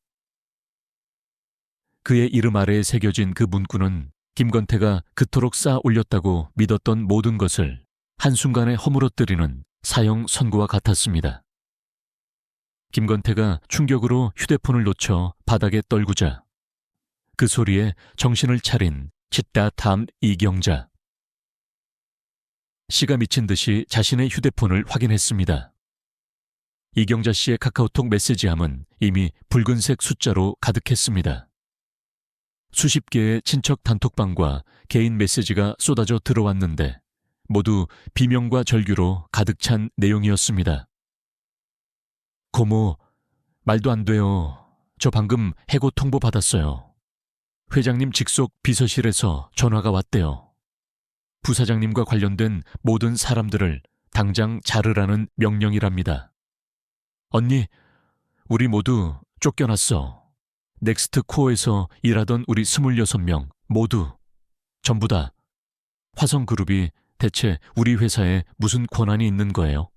그의 이름 아래에 새겨진 그 문구는 김건태가 그토록 쌓아 올렸다고 믿었던 모든 것을 한순간에 허물어뜨리는 사형 선고와 같았습니다. 김건태가 충격으로 휴대폰을 놓쳐 바닥에 떨구자 그 소리에 정신을 차린 치따탐 이경자. 씨가 미친 듯이 자신의 휴대폰을 확인했습니다. 이경자 씨의 카카오톡 메시지함은 이미 붉은색 숫자로 가득했습니다. 수십 개의 친척 단톡방과 개인 메시지가 쏟아져 들어왔는데 모두 비명과 절규로 가득 찬 내용이었습니다. 고모, 말도 안 돼요. 저 방금 해고 통보 받았어요. 회장님 직속 비서실에서 전화가 왔대요. 부사장님과 관련된 모든 사람들을 당장 자르라는 명령이랍니다. 언니, 우리 모두 쫓겨났어. 넥스트 코어에서 일하던 우리 26명 모두, 전부 다. 화성그룹이 대체 우리 회사에 무슨 권한이 있는 거예요?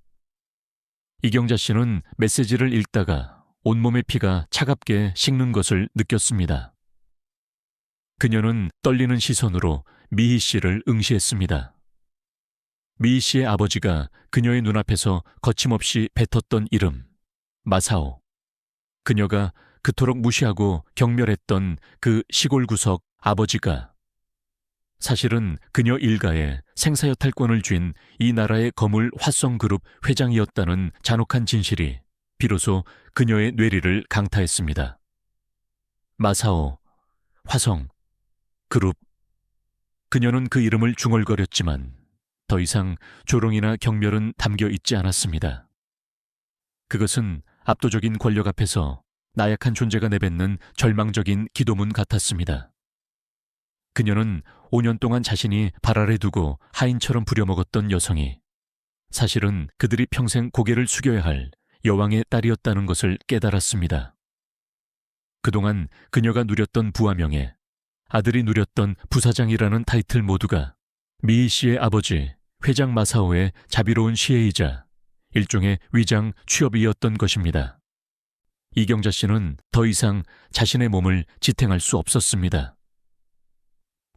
이경자 씨는 메시지를 읽다가 온몸의 피가 차갑게 식는 것을 느꼈습니다. 그녀는 떨리는 시선으로 미희 씨를 응시했습니다. 미희 씨의 아버지가 그녀의 눈앞에서 거침없이 뱉었던 이름, 마사오. 그녀가 그토록 무시하고 경멸했던 그 시골 구석 아버지가 사실은 그녀 일가에 생사여탈권을 쥔 이 나라의 거물 화성그룹 회장이었다는 잔혹한 진실이 비로소 그녀의 뇌리를 강타했습니다. 마사오, 화성, 그룹. 그녀는 그 이름을 중얼거렸지만 더 이상 조롱이나 경멸은 담겨 있지 않았습니다. 그것은 압도적인 권력 앞에서 나약한 존재가 내뱉는 절망적인 기도문 같았습니다. 그녀는 5년 동안 자신이 발 아래 두고 하인처럼 부려먹었던 여성이 사실은 그들이 평생 고개를 숙여야 할 여왕의 딸이었다는 것을 깨달았습니다. 그동안 그녀가 누렸던 부하명예, 아들이 누렸던 부사장이라는 타이틀 모두가 미희 씨의 아버지 회장 마사오의 자비로운 시혜이자 일종의 위장 취업이었던 것입니다. 이경자 씨는 더 이상 자신의 몸을 지탱할 수 없었습니다.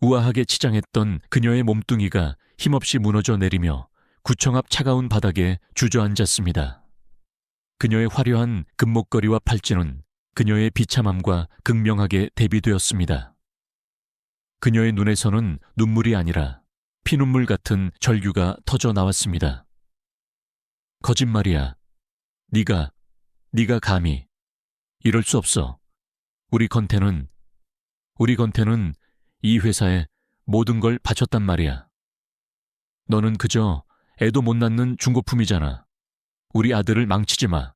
우아하게 치장했던 그녀의 몸뚱이가 힘없이 무너져 내리며 구청 앞 차가운 바닥에 주저앉았습니다. 그녀의 화려한 금목걸이와 팔찌는 그녀의 비참함과 극명하게 대비되었습니다. 그녀의 눈에서는 눈물이 아니라 피눈물 같은 절규가 터져 나왔습니다. 거짓말이야. 네가 감히. 이럴 수 없어. 우리 건태는 이 회사에 모든 걸 바쳤단 말이야. 너는 그저 애도 못 낳는 중고품이잖아. 우리 아들을 망치지 마.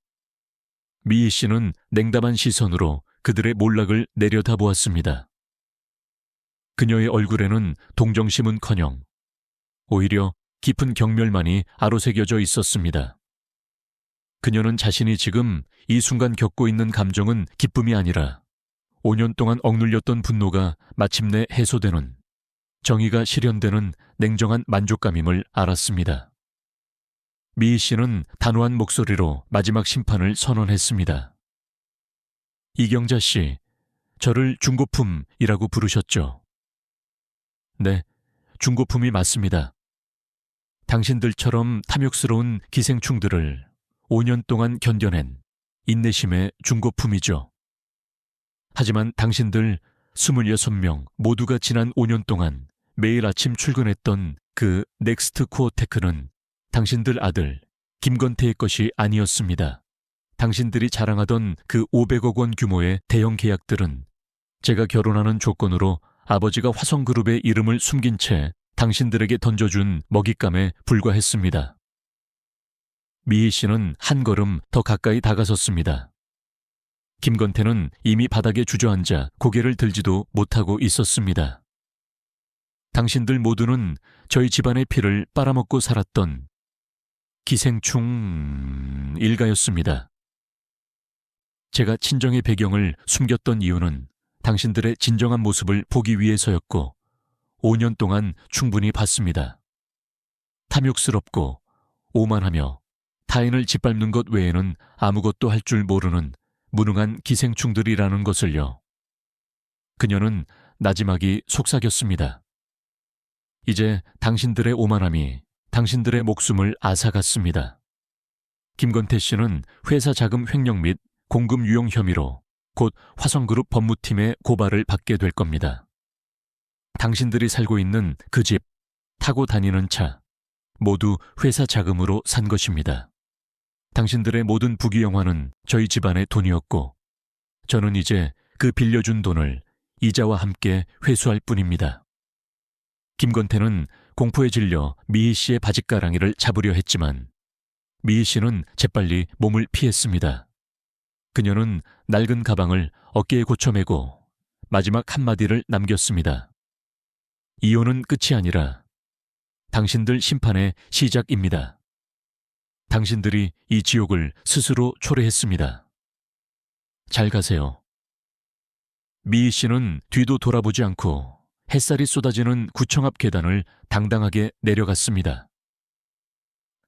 미희 씨는 냉담한 시선으로 그들의 몰락을 내려다보았습니다. 그녀의 얼굴에는 동정심은커녕 오히려 깊은 경멸만이 아로새겨져 있었습니다. 그녀는 자신이 지금 이 순간 겪고 있는 감정은 기쁨이 아니라 5년 동안 억눌렸던 분노가 마침내 해소되는, 정의가 실현되는 냉정한 만족감임을 알았습니다. 미희 씨는 단호한 목소리로 마지막 심판을 선언했습니다. 이경자 씨, 저를 중고품이라고 부르셨죠? 네, 중고품이 맞습니다. 당신들처럼 탐욕스러운 기생충들을 5년 동안 견뎌낸 인내심의 중고품이죠. 하지만 당신들 26명 모두가 지난 5년 동안 매일 아침 출근했던 그 넥스트 코어테크는 당신들 아들 김건태의 것이 아니었습니다. 당신들이 자랑하던 그 500억 원 규모의 대형 계약들은 제가 결혼하는 조건으로 아버지가 화성그룹의 이름을 숨긴 채 당신들에게 던져준 먹잇감에 불과했습니다. 미희 씨는 한 걸음 더 가까이 다가섰습니다. 김건태는 이미 바닥에 주저앉아 고개를 들지도 못하고 있었습니다. 당신들 모두는 저희 집안의 피를 빨아먹고 살았던 기생충 일가였습니다. 제가 친정의 배경을 숨겼던 이유는 당신들의 진정한 모습을 보기 위해서였고 5년 동안 충분히 봤습니다. 탐욕스럽고 오만하며 타인을 짓밟는 것 외에는 아무것도 할 줄 모르는 무능한 기생충들이라는 것을요. 그녀는 나지막이 속삭였습니다. 이제 당신들의 오만함이 당신들의 목숨을 앗아갔습니다. 김건태 씨는 회사 자금 횡령 및 공금 유용 혐의로 곧 화성그룹 법무팀의 고발을 받게 될 겁니다. 당신들이 살고 있는 그 집, 타고 다니는 차, 모두 회사 자금으로 산 것입니다. 당신들의 모든 부귀영화는 저희 집안의 돈이었고 저는 이제 그 빌려준 돈을 이자와 함께 회수할 뿐입니다. 김건태는 공포에 질려 미희 씨의 바짓가랑이를 잡으려 했지만 미희 씨는 재빨리 몸을 피했습니다. 그녀는 낡은 가방을 어깨에 고쳐매고 마지막 한마디를 남겼습니다. 이혼은 끝이 아니라 당신들 심판의 시작입니다. 당신들이 이 지옥을 스스로 초래했습니다. 잘 가세요. 미희 씨는 뒤도 돌아보지 않고 햇살이 쏟아지는 구청 앞 계단을 당당하게 내려갔습니다.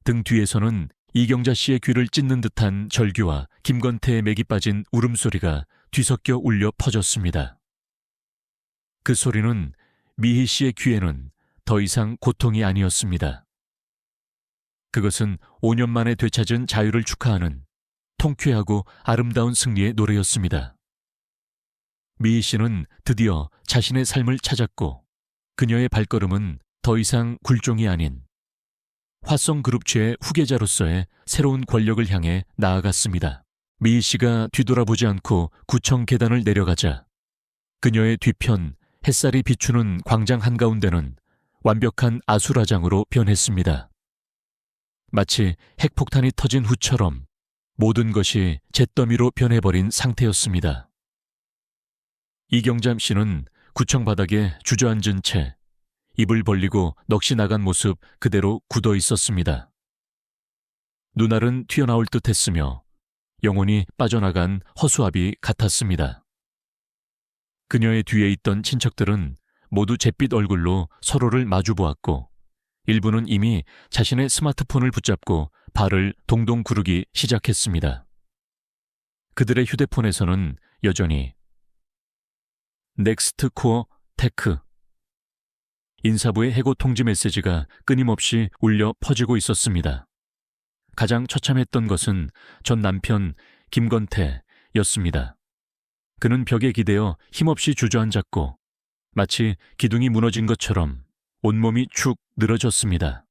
등 뒤에서는 이경자 씨의 귀를 찢는 듯한 절규와 김건태의 맥이 빠진 울음소리가 뒤섞여 울려 퍼졌습니다. 그 소리는 미희 씨의 귀에는 더 이상 고통이 아니었습니다. 그것은 5년 만에 되찾은 자유를 축하하는 통쾌하고 아름다운 승리의 노래였습니다. 미희 씨는 드디어 자신의 삶을 찾았고 그녀의 발걸음은 더 이상 굴종이 아닌 화성그룹주의 후계자로서의 새로운 권력을 향해 나아갔습니다. 미희 씨가 뒤돌아보지 않고 구청 계단을 내려가자 그녀의 뒤편 햇살이 비추는 광장 한가운데는 완벽한 아수라장으로 변했습니다. 마치 핵폭탄이 터진 후처럼 모든 것이 잿더미로 변해버린 상태였습니다. 이경잠 씨는 구청 바닥에 주저앉은 채 입을 벌리고 넋이 나간 모습 그대로 굳어 있었습니다. 눈알은 튀어나올 듯 했으며 영혼이 빠져나간 허수아비 같았습니다. 그녀의 뒤에 있던 친척들은 모두 잿빛 얼굴로 서로를 마주보았고 일부는 이미 자신의 스마트폰을 붙잡고 발을 동동 구르기 시작했습니다. 그들의 휴대폰에서는 여전히 넥스트 코어 테크 인사부의 해고 통지 메시지가 끊임없이 울려 퍼지고 있었습니다. 가장 처참했던 것은 전 남편 김건태였습니다. 그는 벽에 기대어 힘없이 주저앉았고 마치 기둥이 무너진 것처럼 온몸이 축 늘어졌습니다.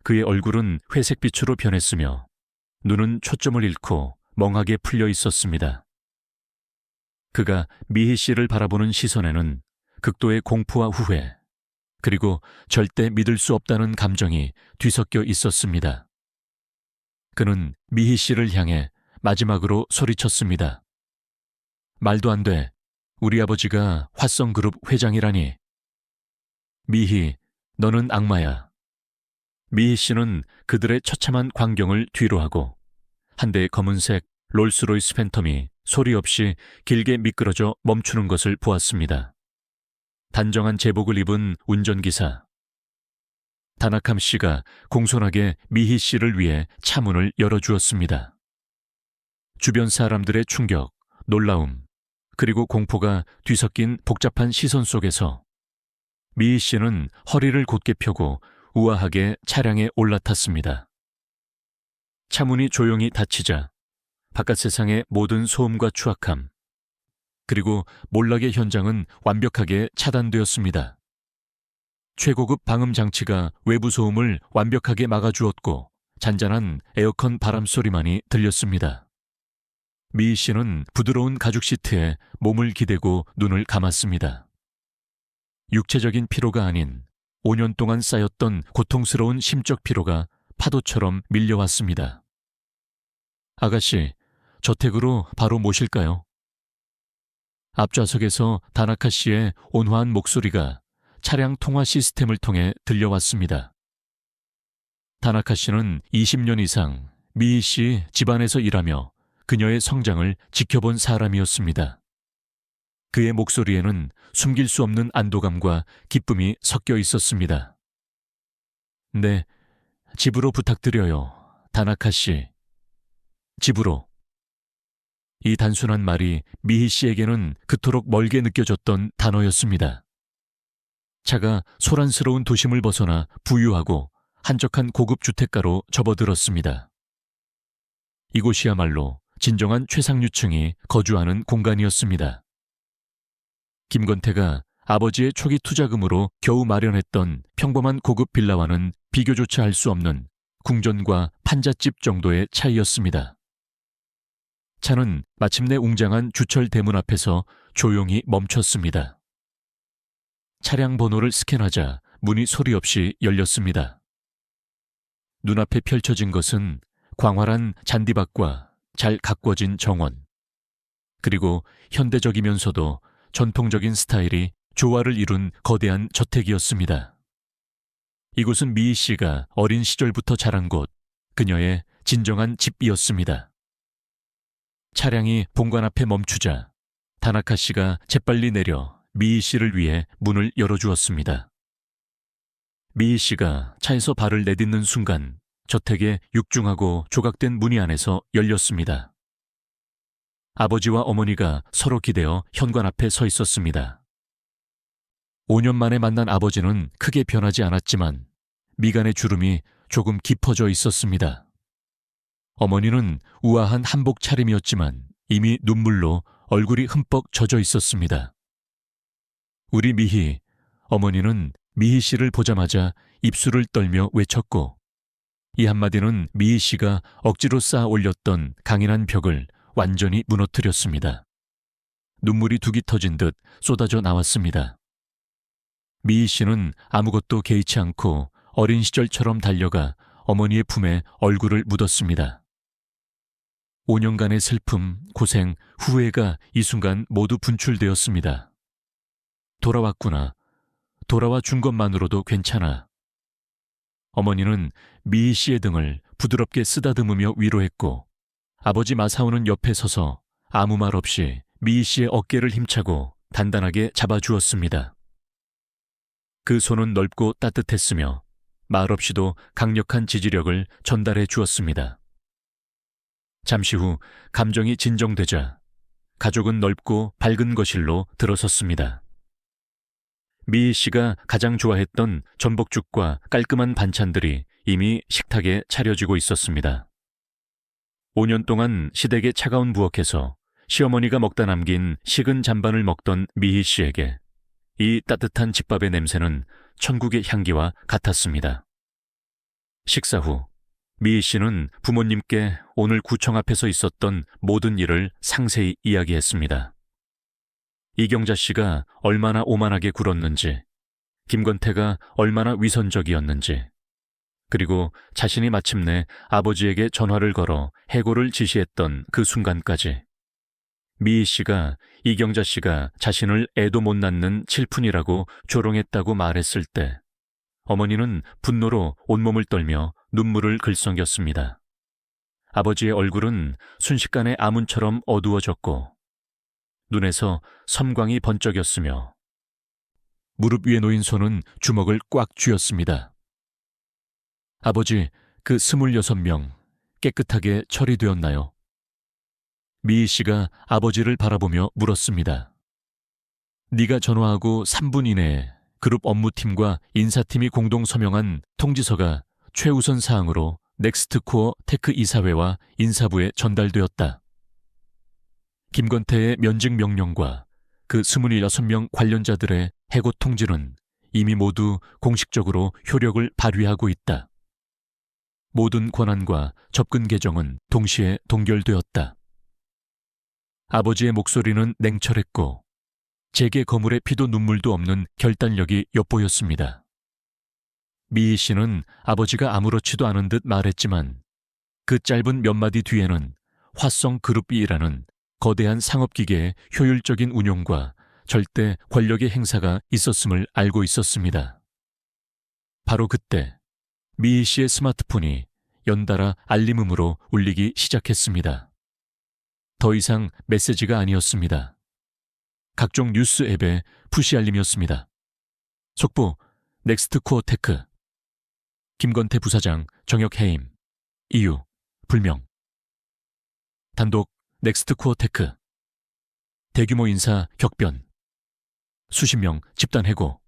그의 얼굴은 회색빛으로 변했으며 눈은 초점을 잃고 멍하게 풀려 있었습니다. 그가 미희 씨를 바라보는 시선에는 극도의 공포와 후회, 그리고 절대 믿을 수 없다는 감정이 뒤섞여 있었습니다. 그는 미희 씨를 향해 마지막으로 소리쳤습니다. 말도 안 돼. 우리 아버지가 화성그룹 회장이라니. 미희, 너는 악마야. 미희 씨는 그들의 처참한 광경을 뒤로하고 한 대의 검은색 롤스로이스 팬텀이 소리 없이 길게 미끄러져 멈추는 것을 보았습니다. 단정한 제복을 입은 운전기사. 다나캄 씨가 공손하게 미희 씨를 위해 차문을 열어주었습니다. 주변 사람들의 충격, 놀라움, 그리고 공포가 뒤섞인 복잡한 시선 속에서 미희 씨는 허리를 곧게 펴고 우아하게 차량에 올라탔습니다. 차문이 조용히 닫히자 바깥 세상의 모든 소음과 추악함, 그리고 몰락의 현장은 완벽하게 차단되었습니다. 최고급 방음 장치가 외부 소음을 완벽하게 막아주었고 잔잔한 에어컨 바람 소리만이 들렸습니다. 미희 씨는 부드러운 가죽 시트에 몸을 기대고 눈을 감았습니다. 육체적인 피로가 아닌 5년 동안 쌓였던 고통스러운 심적 피로가 파도처럼 밀려왔습니다. 아가씨, 저택으로 바로 모실까요? 앞좌석에서 다나카 씨의 온화한 목소리가 차량 통화 시스템을 통해 들려왔습니다. 다나카 씨는 20년 이상 미희 씨 집안에서 일하며 그녀의 성장을 지켜본 사람이었습니다. 그의 목소리에는 숨길 수 없는 안도감과 기쁨이 섞여 있었습니다. 네, 집으로 부탁드려요, 다나카 씨. 집으로. 이 단순한 말이 미희 씨에게는 그토록 멀게 느껴졌던 단어였습니다. 차가 소란스러운 도심을 벗어나 부유하고 한적한 고급 주택가로 접어들었습니다. 이곳이야말로 진정한 최상류층이 거주하는 공간이었습니다. 김건태가 아버지의 초기 투자금으로 겨우 마련했던 평범한 고급 빌라와는 비교조차 할 수 없는 궁전과 판잣집 정도의 차이였습니다. 차는 마침내 웅장한 주철 대문 앞에서 조용히 멈췄습니다. 차량 번호를 스캔하자 문이 소리 없이 열렸습니다. 눈앞에 펼쳐진 것은 광활한 잔디밭과 잘 가꿔진 정원, 그리고 현대적이면서도 전통적인 스타일이 조화를 이룬 거대한 저택이었습니다. 이곳은 미희 씨가 어린 시절부터 자란 곳, 그녀의 진정한 집이었습니다. 차량이 본관 앞에 멈추자 다나카 씨가 재빨리 내려 미희 씨를 위해 문을 열어주었습니다. 미희 씨가 차에서 발을 내딛는 순간 저택의 육중하고 조각된 문이 안에서 열렸습니다. 아버지와 어머니가 서로 기대어 현관 앞에 서 있었습니다. 5년 만에 만난 아버지는 크게 변하지 않았지만 미간의 주름이 조금 깊어져 있었습니다. 어머니는 우아한 한복 차림이었지만 이미 눈물로 얼굴이 흠뻑 젖어 있었습니다. 우리 미희, 어머니는 미희 씨를 보자마자 입술을 떨며 외쳤고, 이 한마디는 미희 씨가 억지로 쌓아 올렸던 강인한 벽을 완전히 무너뜨렸습니다. 눈물이 둑이 터진 듯 쏟아져 나왔습니다. 미희 씨는 아무것도 개의치 않고 어린 시절처럼 달려가 어머니의 품에 얼굴을 묻었습니다. 5년간의 슬픔, 고생, 후회가 이 순간 모두 분출되었습니다. 돌아왔구나. 돌아와 준 것만으로도 괜찮아. 어머니는 미희 씨의 등을 부드럽게 쓰다듬으며 위로했고, 아버지 마사오는 옆에 서서 아무 말 없이 미희 씨의 어깨를 힘차고 단단하게 잡아주었습니다. 그 손은 넓고 따뜻했으며 말 없이도 강력한 지지력을 전달해 주었습니다. 잠시 후 감정이 진정되자 가족은 넓고 밝은 거실로 들어섰습니다. 미희 씨가 가장 좋아했던 전복죽과 깔끔한 반찬들이 이미 식탁에 차려지고 있었습니다. 5년 동안 시댁의 차가운 부엌에서 시어머니가 먹다 남긴 식은 잔반을 먹던 미희 씨에게 이 따뜻한 집밥의 냄새는 천국의 향기와 같았습니다. 식사 후 미희 씨는 부모님께 오늘 구청 앞에서 있었던 모든 일을 상세히 이야기했습니다. 이경자 씨가 얼마나 오만하게 굴었는지, 김건태가 얼마나 위선적이었는지, 그리고 자신이 마침내 아버지에게 전화를 걸어 해고를 지시했던 그 순간까지, 미희 씨가 이경자 씨가 자신을 애도 못 낳는 칠푼이라고 조롱했다고 말했을 때 어머니는 분노로 온몸을 떨며 눈물을 글썽였습니다. 아버지의 얼굴은 순식간에 아문처럼 어두워졌고 눈에서 섬광이 번쩍였으며 무릎 위에 놓인 손은 주먹을 꽉 쥐었습니다. 아버지, 그 26명 깨끗하게 처리되었나요? 미희 씨가 아버지를 바라보며 물었습니다. 네가 전화하고 3분 이내에 그룹 업무팀과 인사팀이 공동 서명한 통지서가 최우선 사항으로 넥스트코어 테크 이사회와 인사부에 전달되었다. 김건태의 면직 명령과 그 26명 관련자들의 해고 통지는 이미 모두 공식적으로 효력을 발휘하고 있다. 모든 권한과 접근 계정은 동시에 동결되었다. 아버지의 목소리는 냉철했고 재계 거물의 피도 눈물도 없는 결단력이 엿보였습니다. 미희 씨는 아버지가 아무렇지도 않은 듯 말했지만 그 짧은 몇 마디 뒤에는 화성그룹이라는 거대한 상업기계의 효율적인 운용과 절대 권력의 행사가 있었음을 알고 있었습니다. 바로 그때 미희 씨의 스마트폰이 연달아 알림음으로 울리기 시작했습니다. 더 이상 메시지가 아니었습니다. 각종 뉴스 앱의 푸시 알림이었습니다. 속보 넥스트코어 테크 김건태 부사장 정역 해임 이유 불명 단독 넥스트코어 테크 대규모 인사 격변 수십 명 집단 해고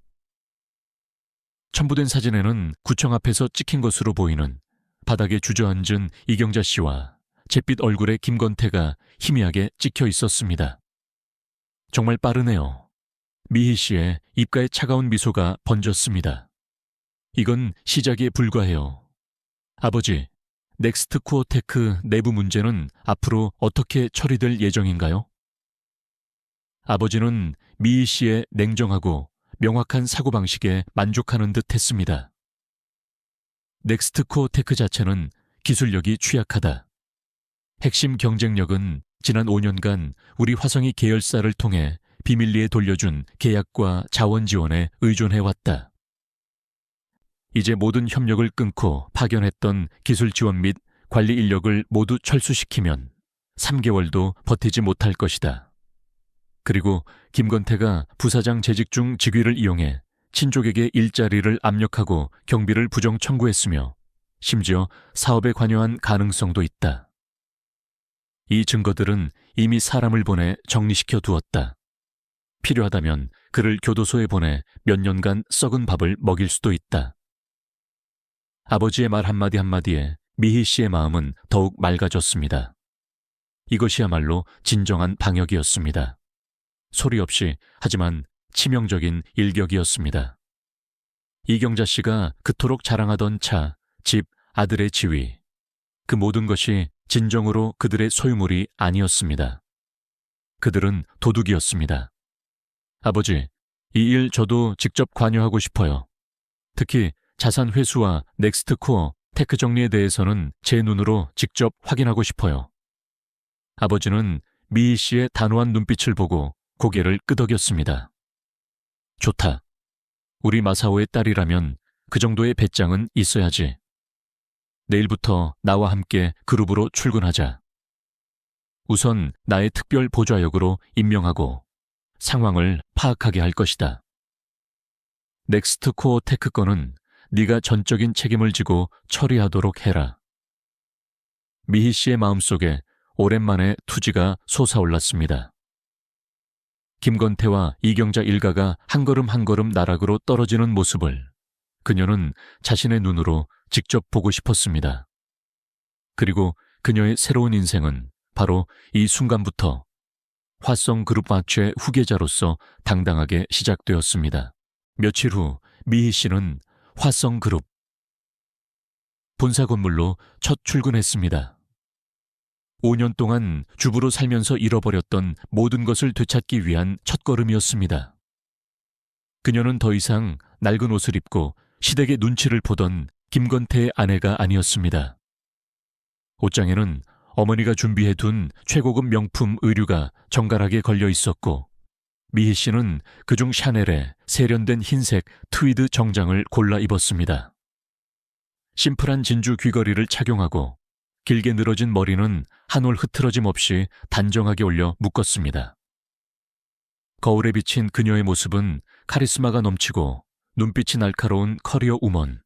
첨부된 사진에는 구청 앞에서 찍힌 것으로 보이는 바닥에 주저앉은 이경자 씨와 잿빛 얼굴의 김건태가 희미하게 찍혀 있었습니다. 정말 빠르네요. 미희 씨의 입가에 차가운 미소가 번졌습니다. 이건 시작에 불과해요. 아버지, 넥스트코어 테크 내부 문제는 앞으로 어떻게 처리될 예정인가요? 아버지는 미희 씨의 냉정하고 명확한 사고방식에 만족하는 듯 했습니다. 넥스트코어 테크 자체는 기술력이 취약하다. 핵심 경쟁력은 지난 5년간 우리 화성이 계열사를 통해 비밀리에 돌려준 계약과 자원 지원에 의존해왔다. 이제 모든 협력을 끊고 파견했던 기술 지원 및 관리 인력을 모두 철수시키면 3개월도 버티지 못할 것이다. 그리고 김건태가 부사장 재직 중 직위를 이용해 친족에게 일자리를 압력하고 경비를 부정 청구했으며 심지어 사업에 관여한 가능성도 있다. 이 증거들은 이미 사람을 보내 정리시켜 두었다. 필요하다면 그를 교도소에 보내 몇 년간 썩은 밥을 먹일 수도 있다. 아버지의 말 한마디 한마디에 미희 씨의 마음은 더욱 맑아졌습니다. 이것이야말로 진정한 방역이었습니다. 소리 없이 하지만 치명적인 일격이었습니다. 이경자 씨가 그토록 자랑하던 차, 집, 아들의 지위, 그 모든 것이 진정으로 그들의 소유물이 아니었습니다. 그들은 도둑이었습니다. 아버지, 이 일 저도 직접 관여하고 싶어요. 특히 자산 회수와 넥스트코어, 테크 정리에 대해서는 제 눈으로 직접 확인하고 싶어요. 아버지는 미희 씨의 단호한 눈빛을 보고 고개를 끄덕였습니다. 좋다. 우리 마사오의 딸이라면 그 정도의 배짱은 있어야지. 내일부터 나와 함께 그룹으로 출근하자. 우선 나의 특별 보좌역으로 임명하고 상황을 파악하게 할 것이다. 넥스트 코어 테크 건은 네가 전적인 책임을 지고 처리하도록 해라. 미희 씨의 마음속에 오랜만에 투지가 솟아올랐습니다. 김건태와 이경자 일가가 한 걸음 한 걸음 나락으로 떨어지는 모습을 그녀는 자신의 눈으로 직접 보고 싶었습니다. 그리고 그녀의 새로운 인생은 바로 이 순간부터 화성그룹마츠의 후계자로서 당당하게 시작되었습니다. 며칠 후 미희 씨는 화성그룹 본사 건물로 첫 출근했습니다. 5년 동안 주부로 살면서 잃어버렸던 모든 것을 되찾기 위한 첫걸음이었습니다. 그녀는 더 이상 낡은 옷을 입고 시댁의 눈치를 보던 김건태의 아내가 아니었습니다. 옷장에는 어머니가 준비해둔 최고급 명품 의류가 정갈하게 걸려 있었고 미희 씨는 그중 샤넬의 세련된 흰색 트위드 정장을 골라 입었습니다. 심플한 진주 귀걸이를 착용하고 길게 늘어진 머리는 한 올 흐트러짐 없이 단정하게 올려 묶었습니다. 거울에 비친 그녀의 모습은 카리스마가 넘치고 눈빛이 날카로운 커리어 우먼.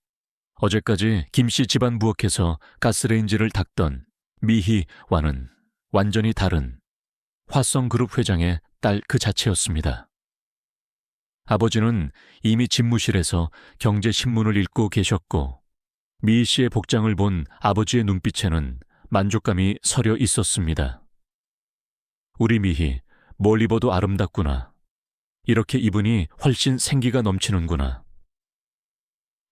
어제까지 김씨 집안 부엌에서 가스레인지를 닦던 미희와는 완전히 다른 화성그룹 회장의 딸 그 자체였습니다. 아버지는 이미 집무실에서 경제신문을 읽고 계셨고 미희 씨의 복장을 본 아버지의 눈빛에는 만족감이 서려 있었습니다. 우리 미희, 뭘 입어도 아름답구나. 이렇게 입으니 훨씬 생기가 넘치는구나.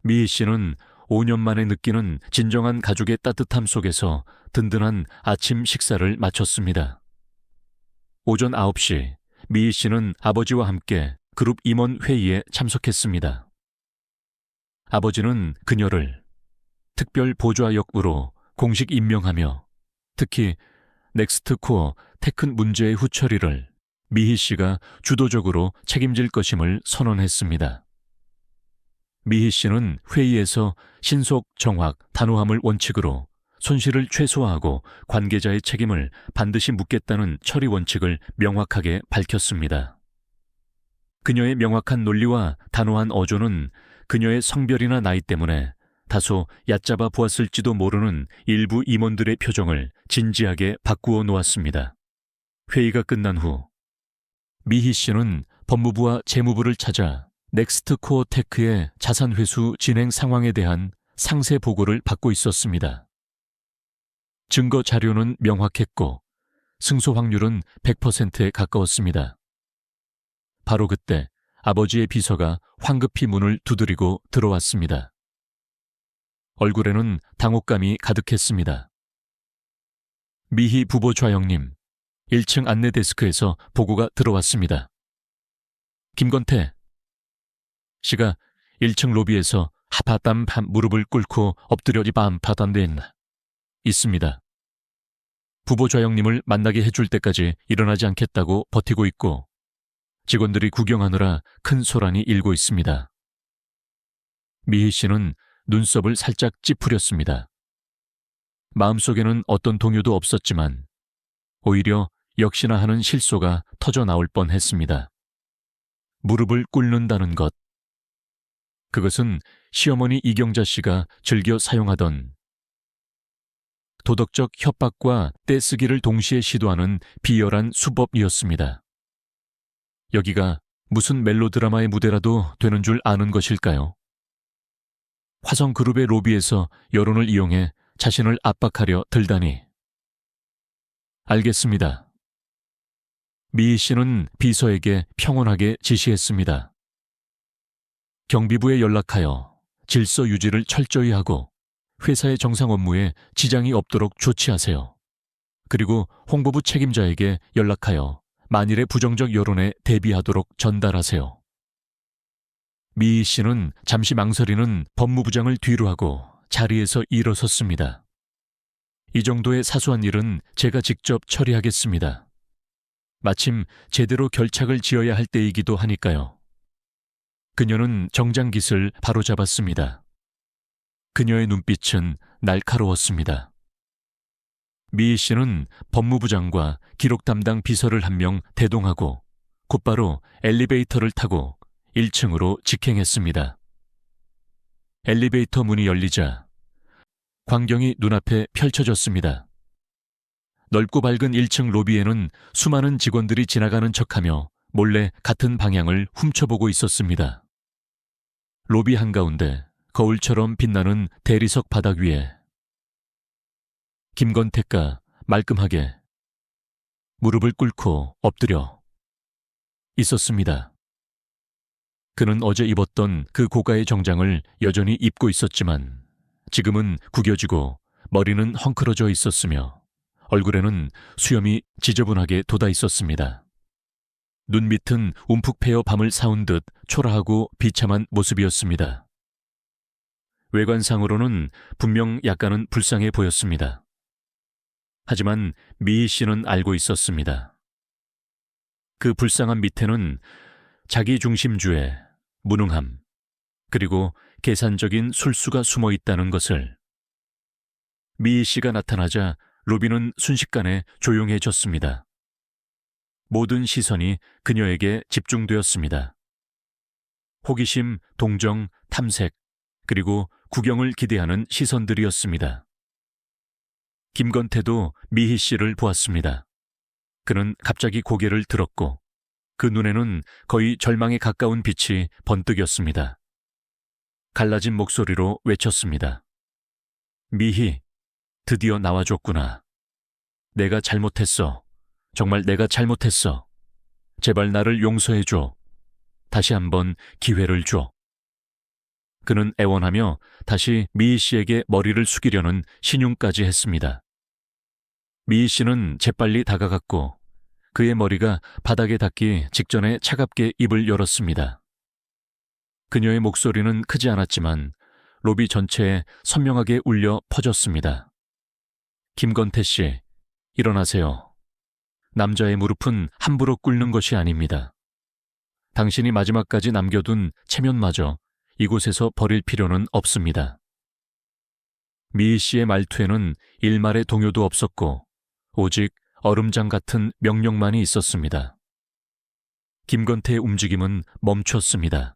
미희 씨는 5년 만에 느끼는 진정한 가족의 따뜻함 속에서 든든한 아침 식사를 마쳤습니다. 오전 9시, 미희 씨는 아버지와 함께 그룹 임원 회의에 참석했습니다. 아버지는 그녀를 특별 보좌역으로 공식 임명하며 특히 넥스트코어 테큰 문제의 후처리를 미희 씨가 주도적으로 책임질 것임을 선언했습니다. 미희 씨는 회의에서 신속, 정확, 단호함을 원칙으로 손실을 최소화하고 관계자의 책임을 반드시 묻겠다는 처리 원칙을 명확하게 밝혔습니다. 그녀의 명확한 논리와 단호한 어조는 그녀의 성별이나 나이 때문에 다소 얕잡아 보았을지도 모르는 일부 임원들의 표정을 진지하게 바꾸어 놓았습니다. 회의가 끝난 후 미희 씨는 법무부와 재무부를 찾아 넥스트코어 테크의 자산 회수 진행 상황에 대한 상세 보고를 받고 있었습니다. 증거 자료는 명확했고 승소 확률은 100%에 가까웠습니다. 바로 그때 아버지의 비서가 황급히 문을 두드리고 들어왔습니다. 얼굴에는 당혹감이 가득했습니다. 미희 부보 좌영님, 1층 안내 데스크에서 보고가 들어왔습니다. 김건태 씨가 1층 로비에서 하파담 무릎을 꿇고 엎드려지 밤파담된 있습니다. 부보 좌영님을 만나게 해줄 때까지 일어나지 않겠다고 버티고 있고 직원들이 구경하느라 큰 소란이 일고 있습니다. 미희 씨는 눈썹을 살짝 찌푸렸습니다. 마음속에는 어떤 동요도 없었지만 오히려 역시나 하는 실소가 터져 나올 뻔했습니다. 무릎을 꿇는다는 것. 그것은 시어머니 이경자 씨가 즐겨 사용하던 도덕적 협박과 떼쓰기를 동시에 시도하는 비열한 수법이었습니다. 여기가 무슨 멜로드라마의 무대라도 되는 줄 아는 것일까요? 화성그룹의 로비에서 여론을 이용해 자신을 압박하려 들다니. 알겠습니다. 미희 씨는 비서에게 평온하게 지시했습니다. 경비부에 연락하여 질서 유지를 철저히 하고 회사의 정상 업무에 지장이 없도록 조치하세요. 그리고 홍보부 책임자에게 연락하여 만일의 부정적 여론에 대비하도록 전달하세요. 미희 씨는 잠시 망설이는 법무부장을 뒤로 하고 자리에서 일어섰습니다. 이 정도의 사소한 일은 제가 직접 처리하겠습니다. 마침 제대로 결착을 지어야 할 때이기도 하니까요. 그녀는 정장깃을 바로잡았습니다. 그녀의 눈빛은 날카로웠습니다. 미희 씨는 법무부장과 기록 담당 비서를 한 명 대동하고 곧바로 엘리베이터를 타고 1층으로 직행했습니다. 엘리베이터 문이 열리자 광경이 눈앞에 펼쳐졌습니다. 넓고 밝은 1층 로비에는 수많은 직원들이 지나가는 척하며 몰래 같은 방향을 훔쳐보고 있었습니다. 로비 한가운데 거울처럼 빛나는 대리석 바닥 위에 김건택가 말끔하게 무릎을 꿇고 엎드려 있었습니다. 그는 어제 입었던 그 고가의 정장을 여전히 입고 있었지만 지금은 구겨지고 머리는 헝클어져 있었으며 얼굴에는 수염이 지저분하게 돋아 있었습니다. 눈밑은 움푹 패여 밤을 사온 듯 초라하고 비참한 모습이었습니다. 외관상으로는 분명 약간은 불쌍해 보였습니다. 하지만 미희 씨는 알고 있었습니다. 그 불쌍한 밑에는 자기중심주의, 무능함, 그리고 계산적인 술수가 숨어 있다는 것을. 미희 씨가 나타나자 로비는 순식간에 조용해졌습니다. 모든 시선이 그녀에게 집중되었습니다. 호기심, 동정, 탐색, 그리고 구경을 기대하는 시선들이었습니다. 김건태도 미희 씨를 보았습니다. 그는 갑자기 고개를 들었고 그 눈에는 거의 절망에 가까운 빛이 번뜩였습니다. 갈라진 목소리로 외쳤습니다. 미희, 드디어 나와줬구나. 내가 잘못했어. 정말 내가 잘못했어. 제발 나를 용서해줘. 다시 한번 기회를 줘. 그는 애원하며 다시 미희 씨에게 머리를 숙이려는 신용까지 했습니다. 미희 씨는 재빨리 다가갔고 그의 머리가 바닥에 닿기 직전에 차갑게 입을 열었습니다. 그녀의 목소리는 크지 않았지만 로비 전체에 선명하게 울려 퍼졌습니다. 김건태 씨, 일어나세요. 남자의 무릎은 함부로 꿇는 것이 아닙니다. 당신이 마지막까지 남겨둔 체면마저 이곳에서 버릴 필요는 없습니다. 미희 씨의 말투에는 일말의 동요도 없었고 오직 얼음장 같은 명령만이 있었습니다. 김건태의 움직임은 멈췄습니다.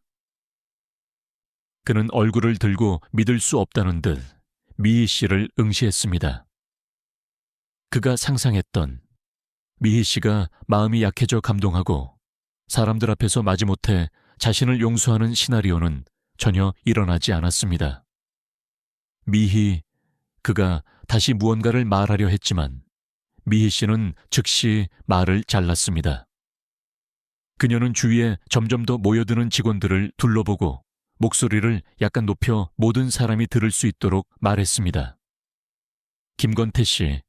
그는 얼굴을 들고 믿을 수 없다는 듯 미희 씨를 응시했습니다. 그가 상상했던 미희 씨가 마음이 약해져 감동하고 사람들 앞에서 마지못해 자신을 용서하는 시나리오는 전혀 일어나지 않았습니다. 미희, 그가 다시 무언가를 말하려 했지만 미희 씨는 즉시 말을 잘랐습니다. 그녀는 주위에 점점 더 모여드는 직원들을 둘러보고 목소리를 약간 높여 모든 사람이 들을 수 있도록 말했습니다. 김건태 씨,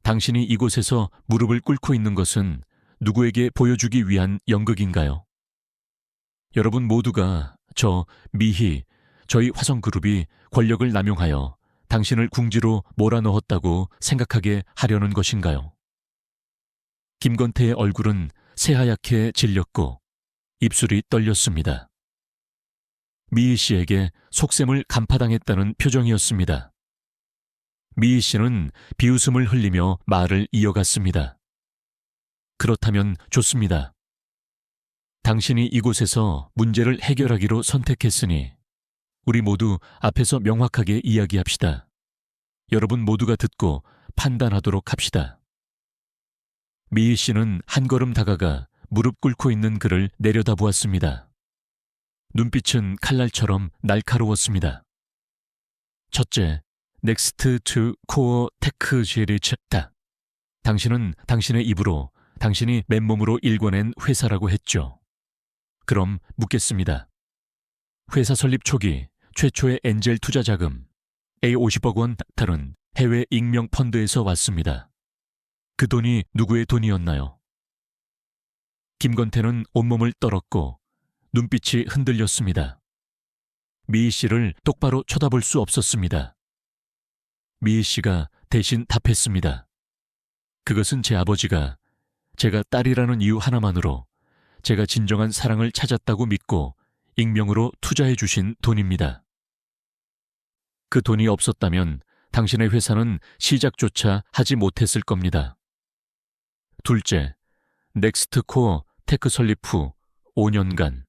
당신이 이곳에서 무릎을 꿇고 있는 것은 누구에게 보여주기 위한 연극인가요? 여러분 모두가 미희, 저희 화성그룹이 권력을 남용하여 당신을 궁지로 몰아넣었다고 생각하게 하려는 것인가요? 김건태의 얼굴은 새하얗게 질렸고 입술이 떨렸습니다. 미희 씨에게 속셈을 간파당했다는 표정이었습니다. 미희 씨는 비웃음을 흘리며 말을 이어갔습니다. 그렇다면 좋습니다. 당신이 이곳에서 문제를 해결하기로 선택했으니 우리 모두 앞에서 명확하게 이야기합시다. 여러분 모두가 듣고 판단하도록 합시다. 미희 씨는 한 걸음 다가가 무릎 꿇고 있는 그를 내려다보았습니다. 눈빛은 칼날처럼 날카로웠습니다. 첫째, 넥스트 투 코어 테크 GLH다. 당신은 당신의 입으로 당신이 맨몸으로 일궈낸 회사라고 했죠. 그럼 묻겠습니다. 회사 설립 초기 최초의 엔젤 투자 자금 A50억 원 다른 해외 익명 펀드에서 왔습니다. 그 돈이 누구의 돈이었나요? 김건태는 온몸을 떨었고 눈빛이 흔들렸습니다. 미희 씨를 똑바로 쳐다볼 수 없었습니다. 미희 씨가 대신 답했습니다. 그것은 제 아버지가 제가 딸이라는 이유 하나만으로 제가 진정한 사랑을 찾았다고 믿고 익명으로 투자해 주신 돈입니다. 그 돈이 없었다면 당신의 회사는 시작조차 하지 못했을 겁니다. 둘째, 넥스트 코어 테크 설립 후 5년간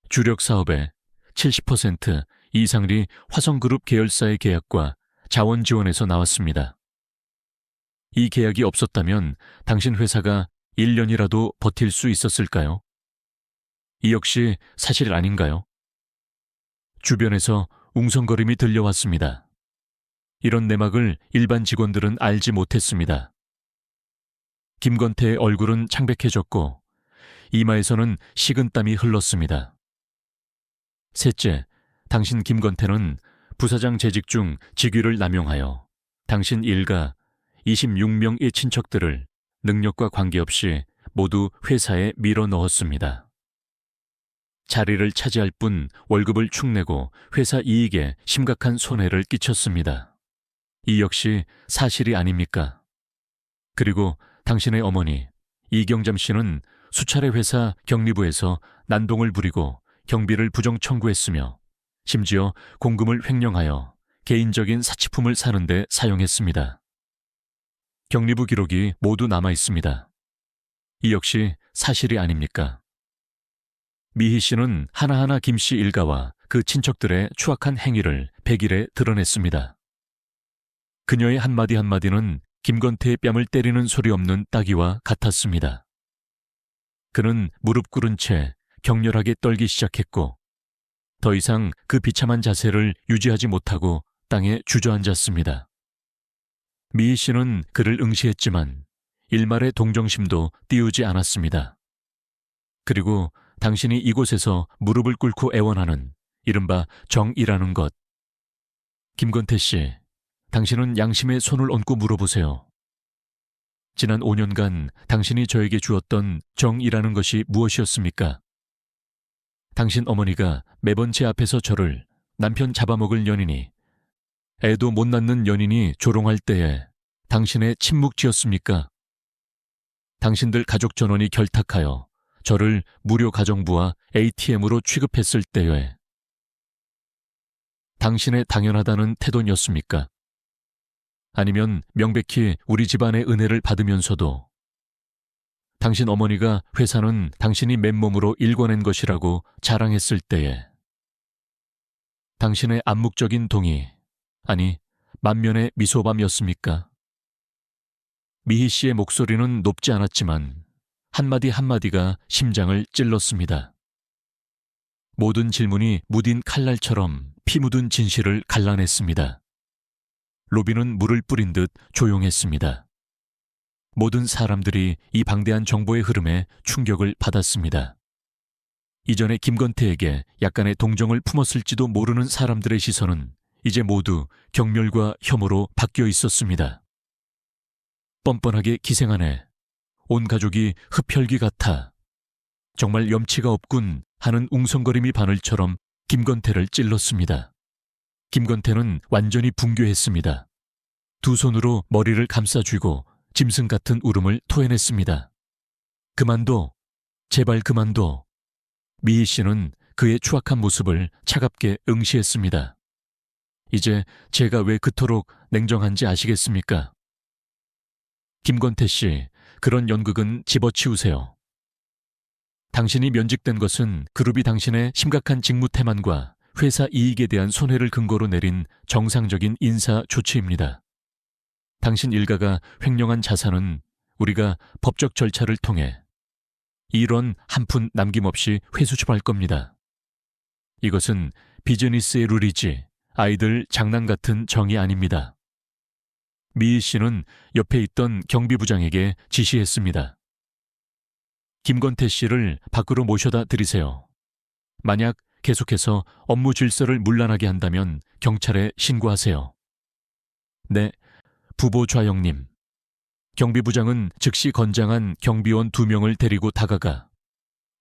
주력 사업의 70% 이상이 화성그룹 계열사의 계약과 자원 지원에서 나왔습니다. 이 계약이 없었다면 당신 회사가 1년이라도 버틸 수 있었을까요? 이 역시 사실 아닌가요? 주변에서 웅성거림이 들려왔습니다. 이런 내막을 일반 직원들은 알지 못했습니다. 김건태의 얼굴은 창백해졌고 이마에서는 식은땀이 흘렀습니다. 셋째, 당신 김건태는 부사장 재직 중 직위를 남용하여 당신 일가 26명의 친척들을 능력과 관계없이 모두 회사에 밀어 넣었습니다. 자리를 차지할 뿐 월급을 축내고 회사 이익에 심각한 손해를 끼쳤습니다. 이 역시 사실이 아닙니까? 그리고 당신의 어머니 이경잠 씨는 수차례 회사 경리부에서 난동을 부리고 경비를 부정 청구했으며 심지어 공금을 횡령하여 개인적인 사치품을 사는 데 사용했습니다. 경리부 기록이 모두 남아 있습니다. 이 역시 사실이 아닙니까? 미희 씨는 하나하나 김 씨 일가와 그 친척들의 추악한 행위를 백일에 드러냈습니다. 그녀의 한마디 한마디는 김건태의 뺨을 때리는 소리 없는 따귀와 같았습니다. 그는 무릎 꿇은 채 격렬하게 떨기 시작했고 더 이상 그 비참한 자세를 유지하지 못하고 땅에 주저앉았습니다. 미희 씨는 그를 응시했지만 일말의 동정심도 띄우지 않았습니다. 그리고 당신이 이곳에서 무릎을 꿇고 애원하는 이른바 정이라는 것. 김건태 씨, 당신은 양심의 손을 얹고 물어보세요. 지난 5년간 당신이 저에게 주었던 정이라는 것이 무엇이었습니까? 당신 어머니가 매번 제 앞에서 저를 남편 잡아먹을 연인이, 애도 못 낳는 연인이 조롱할 때에 당신의 침묵지였습니까? 당신들 가족 전원이 결탁하여 저를 무료 가정부와 ATM으로 취급했을 때에 당신의 당연하다는 태도였습니까? 아니면 명백히 우리 집안의 은혜를 받으면서도 당신 어머니가 회사는 당신이 맨몸으로 일궈낸 것이라고 자랑했을 때에 당신의 암묵적인 동의, 아니 만면의 미소밤이었습니까? 미희 씨의 목소리는 높지 않았지만 한마디 한마디가 심장을 찔렀습니다. 모든 질문이 무딘 칼날처럼 피 묻은 진실을 갈라냈습니다. 로비는 물을 뿌린 듯 조용했습니다. 모든 사람들이 이 방대한 정보의 흐름에 충격을 받았습니다. 이전에 김건태에게 약간의 동정을 품었을지도 모르는 사람들의 시선은 이제 모두 경멸과 혐오로 바뀌어 있었습니다. 뻔뻔하게 기생하네. 온 가족이 흡혈귀 같아. 정말 염치가 없군 하는 웅성거림이 바늘처럼 김건태를 찔렀습니다. 김건태는 완전히 붕괴했습니다. 두 손으로 머리를 감싸쥐고 짐승 같은 울음을 토해냈습니다. 그만둬. 제발 그만둬. 미희 씨는 그의 추악한 모습을 차갑게 응시했습니다. 이제 제가 왜 그토록 냉정한지 아시겠습니까? 김건태 씨, 그런 연극은 집어치우세요. 당신이 면직된 것은 그룹이 당신의 심각한 직무 태만과 회사 이익에 대한 손해를 근거로 내린 정상적인 인사 조치입니다. 당신 일가가 횡령한 자산은 우리가 법적 절차를 통해 1원 한 푼 남김없이 회수처할 겁니다. 이것은 비즈니스의 룰이지 아이들 장난 같은 정이 아닙니다. 미희 씨는 옆에 있던 경비부장에게 지시했습니다. 김건태 씨를 밖으로 모셔다 드리세요. 만약 계속해서 업무 질서를 문란하게 한다면 경찰에 신고하세요. 네, 부보 좌영님. 경비부장은 즉시 건장한 경비원 2명을 데리고 다가가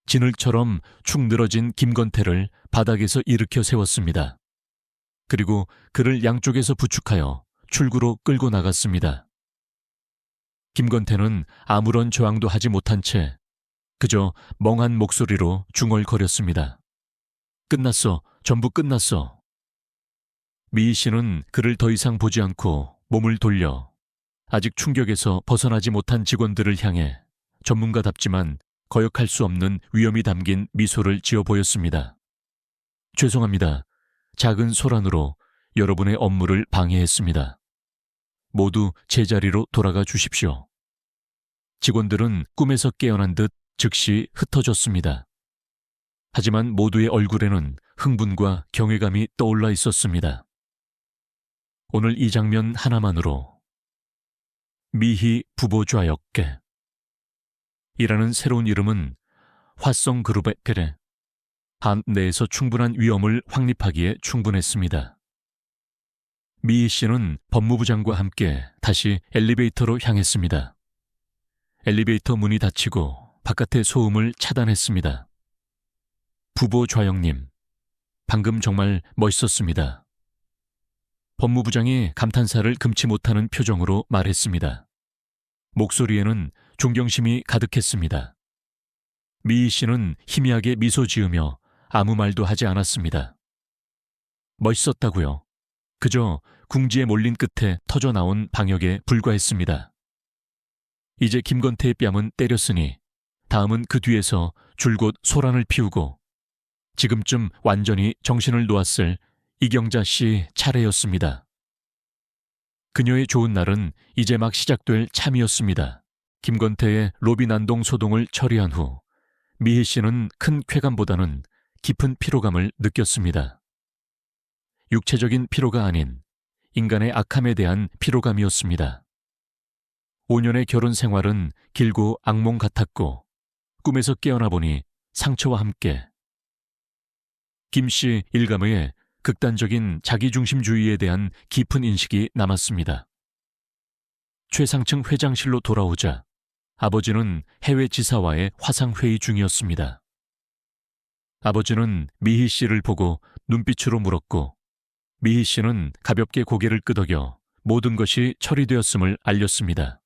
진흙처럼 축 늘어진 김건태를 바닥에서 일으켜 세웠습니다. 그리고 그를 양쪽에서 부축하여 출구로 끌고 나갔습니다. 김건태는 아무런 저항도 하지 못한 채 그저 멍한 목소리로 중얼거렸습니다. 끝났어. 전부 끝났어. 미희 씨는 그를 더 이상 보지 않고 몸을 돌려 아직 충격에서 벗어나지 못한 직원들을 향해 전문가답지만 거역할 수 없는 위험이 담긴 미소를 지어 보였습니다. 죄송합니다. 작은 소란으로 여러분의 업무를 방해했습니다. 모두 제자리로 돌아가 주십시오. 직원들은 꿈에서 깨어난 듯 즉시 흩어졌습니다. 하지만 모두의 얼굴에는 흥분과 경외감이 떠올라 있었습니다. 오늘 이 장면 하나만으로 미희 부보 좌역계 이라는 새로운 이름은 화성그룹의 그래 한 내에서 충분한 위험을 확립하기에 충분했습니다. 미희 씨는 법무부장과 함께 다시 엘리베이터로 향했습니다. 엘리베이터 문이 닫히고 바깥의 소음을 차단했습니다. 부보 좌영님, 방금 정말 멋있었습니다. 법무부장이 감탄사를 금치 못하는 표정으로 말했습니다. 목소리에는 존경심이 가득했습니다. 미희 씨는 희미하게 미소 지으며 아무 말도 하지 않았습니다. 멋있었다고요. 그저 궁지에 몰린 끝에 터져나온 방역에 불과했습니다. 이제 김건태의 뺨은 때렸으니 다음은 그 뒤에서 줄곧 소란을 피우고 지금쯤 완전히 정신을 놓았을 이경자 씨 차례였습니다. 그녀의 좋은 날은 이제 막 시작될 참이었습니다. 김건태의 로비난동 소동을 처리한 후 미희 씨는 큰 쾌감보다는 깊은 피로감을 느꼈습니다. 육체적인 피로가 아닌 인간의 악함에 대한 피로감이었습니다. 5년의 결혼 생활은 길고 악몽 같았고 꿈에서 깨어나 보니 상처와 함께 김 씨 일가무의 극단적인 자기중심주의에 대한 깊은 인식이 남았습니다. 최상층 회장실로 돌아오자 아버지는 해외 지사와의 화상회의 중이었습니다. 아버지는 미희 씨를 보고 눈빛으로 물었고 미희 씨는 가볍게 고개를 끄덕여 모든 것이 처리되었음을 알렸습니다.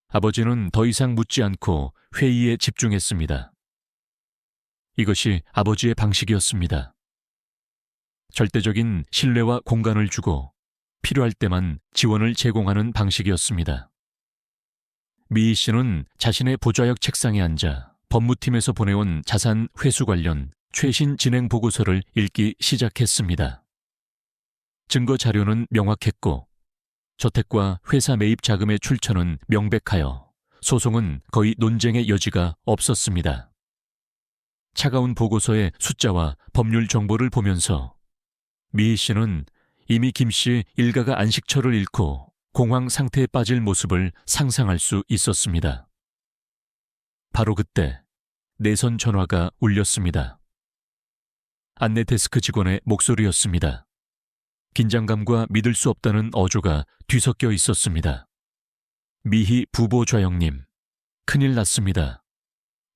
아버지는 더 이상 묻지 않고 회의에 집중했습니다. 이것이 아버지의 방식이었습니다. 절대적인 신뢰와 공간을 주고 필요할 때만 지원을 제공하는 방식이었습니다. 미희 씨는 자신의 보좌역 책상에 앉아 법무팀에서 보내온 자산 회수 관련 최신 진행 보고서를 읽기 시작했습니다. 증거 자료는 명확했고 저택과 회사 매입 자금의 출처는 명백하여 소송은 거의 논쟁의 여지가 없었습니다. 차가운 보고서의 숫자와 법률 정보를 보면서 미희 씨는 이미 김 씨 일가가 안식처를 잃고 공황 상태에 빠질 모습을 상상할 수 있었습니다. 바로 그때 내선 전화가 울렸습니다. 안내 데스크 직원의 목소리였습니다. 긴장감과 믿을 수 없다는 어조가 뒤섞여 있었습니다. 미희 부보 좌영님, 큰일 났습니다.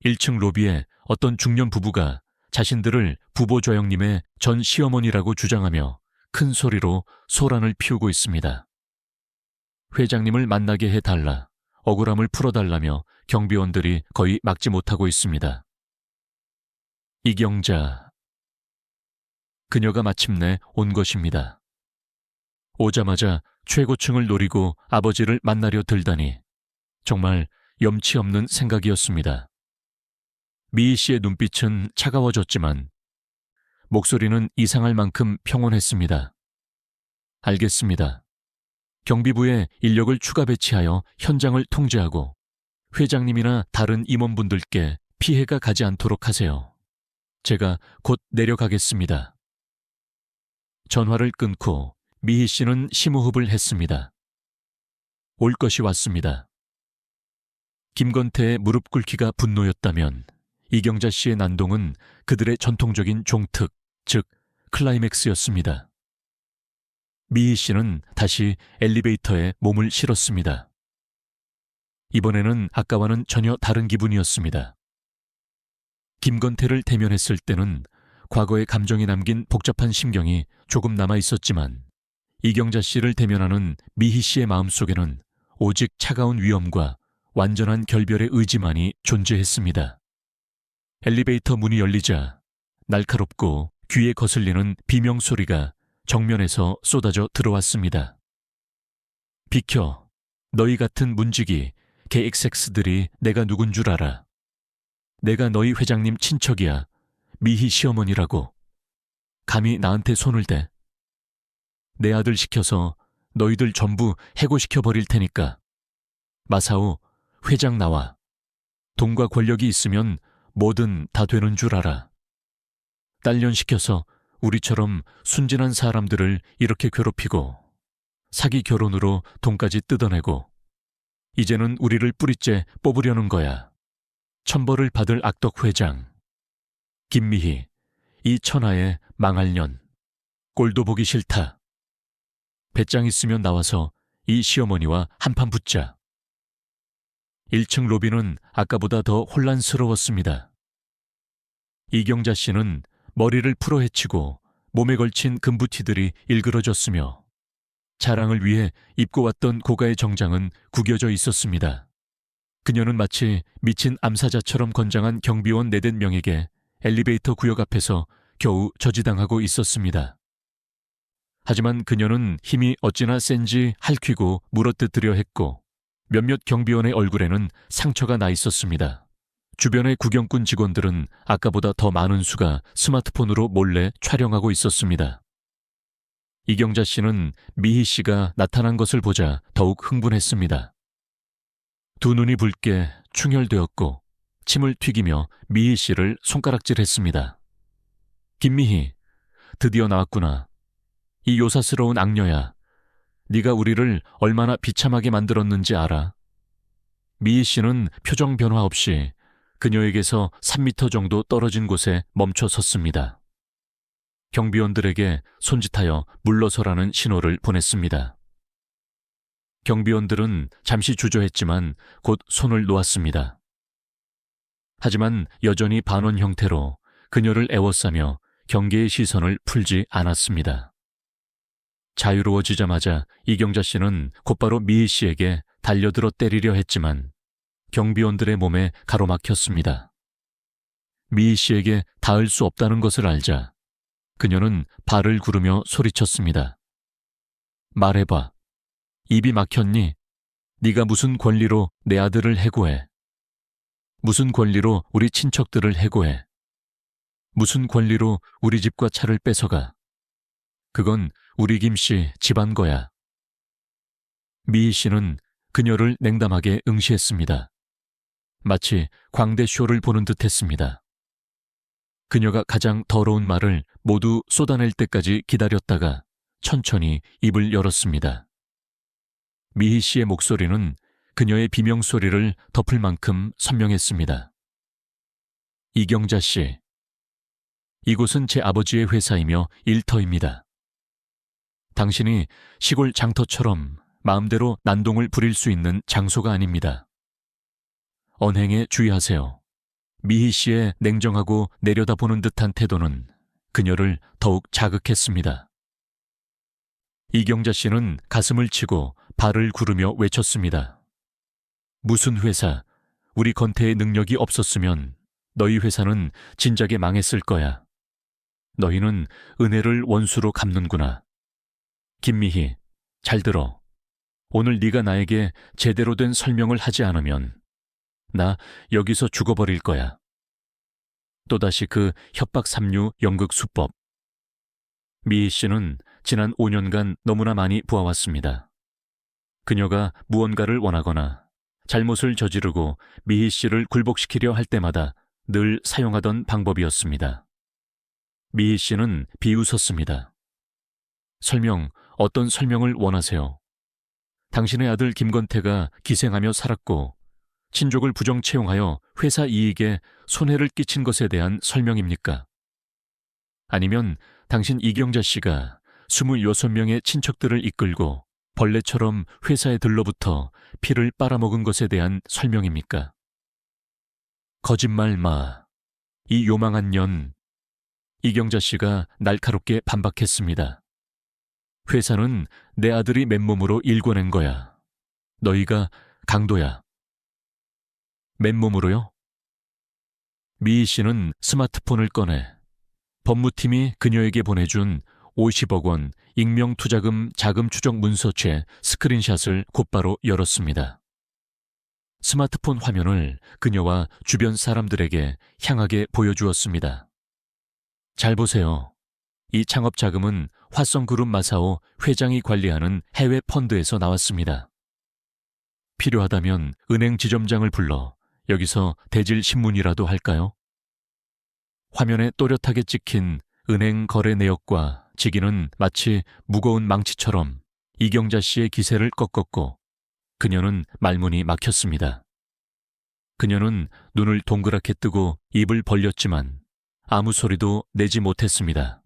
1층 로비에 어떤 중년 부부가 자신들을 부보 좌영님의 전 시어머니라고 주장하며 큰 소리로 소란을 피우고 있습니다. 회장님을 만나게 해달라, 억울함을 풀어달라며 경비원들이 거의 막지 못하고 있습니다. 이경자, 그녀가 마침내 온 것입니다. 오자마자 최고층을 노리고 아버지를 만나려 들다니 정말 염치 없는 생각이었습니다. 미희 씨의 눈빛은 차가워졌지만 목소리는 이상할 만큼 평온했습니다. 알겠습니다. 경비부에 인력을 추가 배치하여 현장을 통제하고 회장님이나 다른 임원분들께 피해가 가지 않도록 하세요. 제가 곧 내려가겠습니다. 전화를 끊고 미희 씨는 심호흡을 했습니다. 올 것이 왔습니다. 김건태의 무릎 꿇기가 분노였다면 이경자 씨의 난동은 그들의 전통적인 종특, 즉 클라이맥스였습니다. 미희 씨는 다시 엘리베이터에 몸을 실었습니다. 이번에는 아까와는 전혀 다른 기분이었습니다. 김건태를 대면했을 때는 과거의 감정이 남긴 복잡한 심경이 조금 남아 있었지만 이경자 씨를 대면하는 미희 씨의 마음속에는 오직 차가운 위엄과 완전한 결별의 의지만이 존재했습니다. 엘리베이터 문이 열리자 날카롭고 귀에 거슬리는 비명소리가 정면에서 쏟아져 들어왔습니다. 비켜, 너희 같은 문지기 개XX들이 내가 누군 줄 알아. 내가 너희 회장님 친척이야. 미희 시어머니라고. 감히 나한테 손을 대. 내 아들 시켜서 너희들 전부 해고시켜버릴 테니까. 마사오, 회장 나와. 돈과 권력이 있으면 뭐든 다 되는 줄 알아. 딸년시켜서 우리처럼 순진한 사람들을 이렇게 괴롭히고 사기 결혼으로 돈까지 뜯어내고 이제는 우리를 뿌리째 뽑으려는 거야. 천벌을 받을 악덕 회장. 김미희, 이 천하의 망할 년. 꼴도 보기 싫다. 배짱 있으면 나와서 이 시어머니와 한판 붙자. 1층 로비는 아까보다 더 혼란스러웠습니다. 이경자 씨는 머리를 풀어헤치고 몸에 걸친 금부티들이 일그러졌으며 자랑을 위해 입고 왔던 고가의 정장은 구겨져 있었습니다. 그녀는 마치 미친 암사자처럼 건장한 경비원 4~5명에게 엘리베이터 구역 앞에서 겨우 저지당하고 있었습니다. 하지만 그녀는 힘이 어찌나 센지 핥히고 물어뜯으려 했고 몇몇 경비원의 얼굴에는 상처가 나 있었습니다. 주변의 구경꾼 직원들은 아까보다 더 많은 수가 스마트폰으로 몰래 촬영하고 있었습니다. 이경자 씨는 미희 씨가 나타난 것을 보자 더욱 흥분했습니다. 두 눈이 붉게 충혈되었고 침을 튀기며 미희 씨를 손가락질했습니다. 김미희, 드디어 나왔구나. 이 요사스러운 악녀야. 네가 우리를 얼마나 비참하게 만들었는지 알아? 미희 씨는 표정 변화 없이 그녀에게서 3미터 정도 떨어진 곳에 멈춰 섰습니다. 경비원들에게 손짓하여 물러서라는 신호를 보냈습니다. 경비원들은 잠시 주저했지만 곧 손을 놓았습니다. 하지만 여전히 반원 형태로 그녀를 애워싸며 경계의 시선을 풀지 않았습니다. 자유로워지자마자 이경자 씨는 곧바로 미희 씨에게 달려들어 때리려 했지만 경비원들의 몸에 가로막혔습니다. 미희 씨에게 닿을 수 없다는 것을 알자 그녀는 발을 구르며 소리쳤습니다. 말해봐. 입이 막혔니? 네가 무슨 권리로 내 아들을 해고해? 무슨 권리로 우리 친척들을 해고해? 무슨 권리로 우리 집과 차를 뺏어가? 그건 우리 김씨 집안 거야. 미희 씨는 그녀를 냉담하게 응시했습니다. 마치 광대쇼를 보는 듯 했습니다. 그녀가 가장 더러운 말을 모두 쏟아낼 때까지 기다렸다가 천천히 입을 열었습니다. 미희 씨의 목소리는 그녀의 비명소리를 덮을 만큼 선명했습니다. 이경자 씨, 이곳은 제 아버지의 회사이며 일터입니다. 당신이 시골 장터처럼 마음대로 난동을 부릴 수 있는 장소가 아닙니다. 언행에 주의하세요. 미희 씨의 냉정하고 내려다보는 듯한 태도는 그녀를 더욱 자극했습니다. 이경자 씨는 가슴을 치고 발을 구르며 외쳤습니다. 무슨 회사, 우리 건태의 능력이 없었으면 너희 회사는 진작에 망했을 거야. 너희는 은혜를 원수로 갚는구나. 김미희, 잘 들어. 오늘 네가 나에게 제대로 된 설명을 하지 않으면 나 여기서 죽어버릴 거야. 또다시 그 협박삼류 연극수법. 미희 씨는 지난 5년간 너무나 많이 보아왔습니다. 그녀가 무언가를 원하거나 잘못을 저지르고 미희 씨를 굴복시키려 할 때마다 늘 사용하던 방법이었습니다. 미희 씨는 비웃었습니다. 어떤 설명을 원하세요? 당신의 아들 김건태가 기생하며 살았고 친족을 부정 채용하여 회사 이익에 손해를 끼친 것에 대한 설명입니까? 아니면 당신 이경자 씨가 26명의 친척들을 이끌고 벌레처럼 회사에 들러붙어 피를 빨아먹은 것에 대한 설명입니까? 거짓말 마. 이 요망한 년. 이경자 씨가 날카롭게 반박했습니다. 회사는 내 아들이 맨몸으로 일궈낸 거야. 너희가 강도야. 맨몸으로요? 미희 씨는 스마트폰을 꺼내 법무팀이 그녀에게 보내준 50억 원 익명투자금 자금 추적 문서체 스크린샷을 곧바로 열었습니다. 스마트폰 화면을 그녀와 주변 사람들에게 향하게 보여주었습니다. 잘 보세요. 이 창업 자금은 화성그룹 마사오 회장이 관리하는 해외 펀드에서 나왔습니다. 필요하다면 은행 지점장을 불러 여기서 대질 신문이라도 할까요? 화면에 또렷하게 찍힌 은행 거래 내역과 지기는 마치 무거운 망치처럼 이경자 씨의 기세를 꺾었고 그녀는 말문이 막혔습니다. 그녀는 눈을 동그랗게 뜨고 입을 벌렸지만 아무 소리도 내지 못했습니다.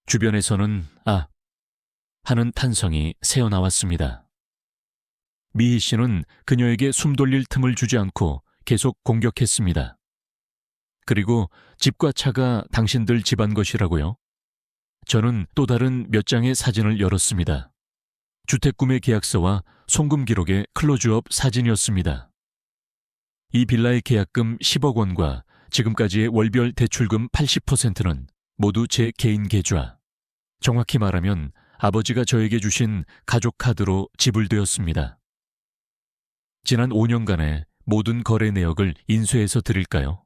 주변에서는 아! 하는 탄성이 새어나왔습니다. 미희 씨는 그녀에게 숨 돌릴 틈을 주지 않고 계속 공격했습니다. 그리고 집과 차가 당신들 집안 것이라고요? 저는 또 다른 몇 장의 사진을 열었습니다. 주택구매 계약서와 송금 기록의 클로즈업 사진이었습니다. 이 빌라의 계약금 10억 원과 지금까지의 월별 대출금 80%는 모두 제 개인 계좌. 정확히 말하면 아버지가 저에게 주신 가족 카드로 지불되었습니다. 지난 5년간의 모든 거래 내역을 인쇄해서 드릴까요?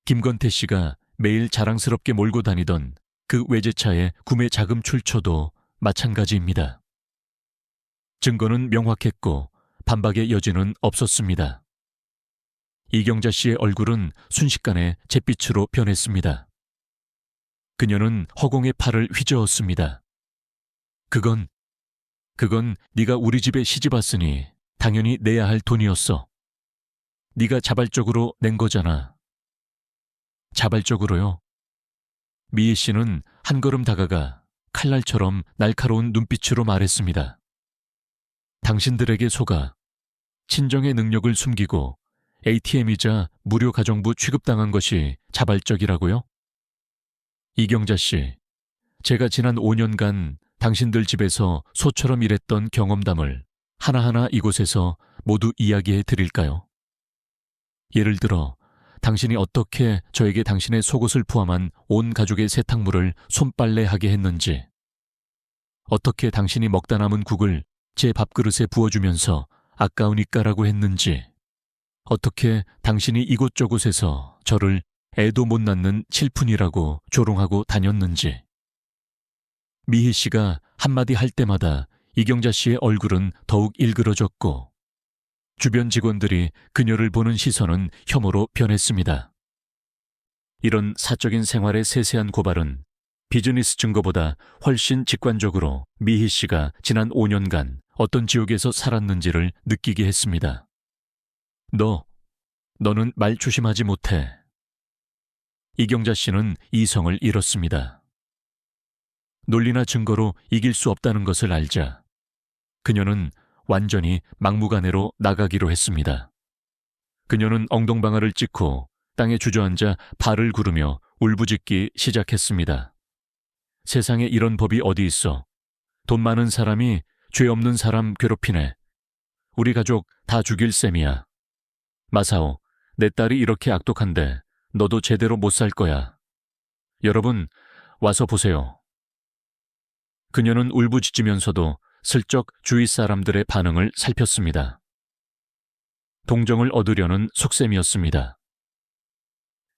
김건태 씨가 매일 자랑스럽게 몰고 다니던 그 외제차의 구매 자금 출처도 마찬가지입니다. 증거는 명확했고 반박의 여지는 없었습니다. 이경자 씨의 얼굴은 순식간에 잿빛으로 변했습니다. 그녀는 허공에 팔을 휘저었습니다. 그건 네가 우리 집에 시집 왔으니 당연히 내야 할 돈이었어. 네가 자발적으로 낸 거잖아. 자발적으로요? 미희 씨는 한 걸음 다가가 칼날처럼 날카로운 눈빛으로 말했습니다. 당신들에게 속아 친정의 능력을 숨기고 ATM이자 무료 가정부 취급당한 것이 자발적이라고요? 이경자 씨, 제가 지난 5년간 당신들 집에서 소처럼 일했던 경험담을 하나하나 이곳에서 모두 이야기해 드릴까요? 예를 들어 당신이 어떻게 저에게 당신의 속옷을 포함한 온 가족의 세탁물을 손빨래하게 했는지, 어떻게 당신이 먹다 남은 국을 제 밥그릇에 부어주면서 아까우니까라고 했는지, 어떻게 당신이 이곳저곳에서 저를 애도 못 낳는 칠푼이라고 조롱하고 다녔는지. 미희 씨가 한마디 할 때마다 이경자 씨의 얼굴은 더욱 일그러졌고 주변 직원들이 그녀를 보는 시선은 혐오로 변했습니다. 이런 사적인 생활의 세세한 고발은 비즈니스 증거보다 훨씬 직관적으로 미희 씨가 지난 5년간 어떤 지옥에서 살았는지를 느끼게 했습니다. 너는 말 조심하지 못해. 이경자 씨는 이성을 잃었습니다. 논리나 증거로 이길 수 없다는 것을 알자 그녀는 완전히 막무가내로 나가기로 했습니다. 그녀는 엉덩방아를 찍고 땅에 주저앉아 발을 구르며 울부짖기 시작했습니다. 세상에 이런 법이 어디 있어. 돈 많은 사람이 죄 없는 사람 괴롭히네. 우리 가족 다 죽일 셈이야. 마사오, 내 딸이 이렇게 악독한데 너도 제대로 못 살 거야. 여러분, 와서 보세요. 그녀는 울부짖으면서도 슬쩍 주위 사람들의 반응을 살폈습니다. 동정을 얻으려는 속셈이었습니다.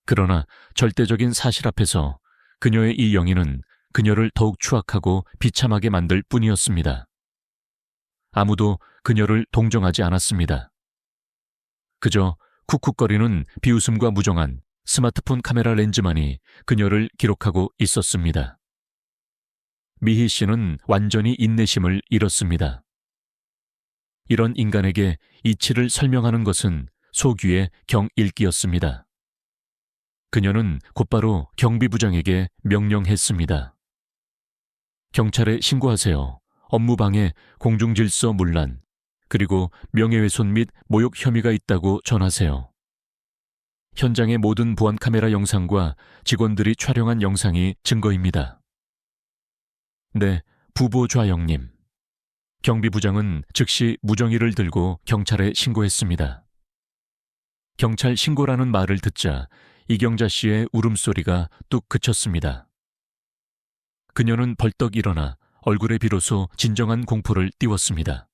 그러나 절대적인 사실 앞에서 그녀의 이 영희는 그녀를 더욱 추악하고 비참하게 만들 뿐이었습니다. 아무도 그녀를 동정하지 않았습니다. 그저 쿡쿡거리는 비웃음과 무정한 스마트폰 카메라 렌즈만이 그녀를 기록하고 있었습니다. 미희 씨는 완전히 인내심을 잃었습니다. 이런 인간에게 이치를 설명하는 것은 소귀의 경읽기였습니다. 그녀는 곧바로 경비부장에게 명령했습니다. 경찰에 신고하세요. 업무방해, 공중질서 문란, 그리고 명예훼손 및 모욕 혐의가 있다고 전하세요. 현장의 모든 보안 카메라 영상과 직원들이 촬영한 영상이 증거입니다. 네, 부보 좌영님. 경비부장은 즉시 무정의를 들고 경찰에 신고했습니다. 경찰 신고라는 말을 듣자 이경자 씨의 울음소리가 뚝 그쳤습니다. 그녀는 벌떡 일어나 얼굴에 비로소 진정한 공포를 띄웠습니다.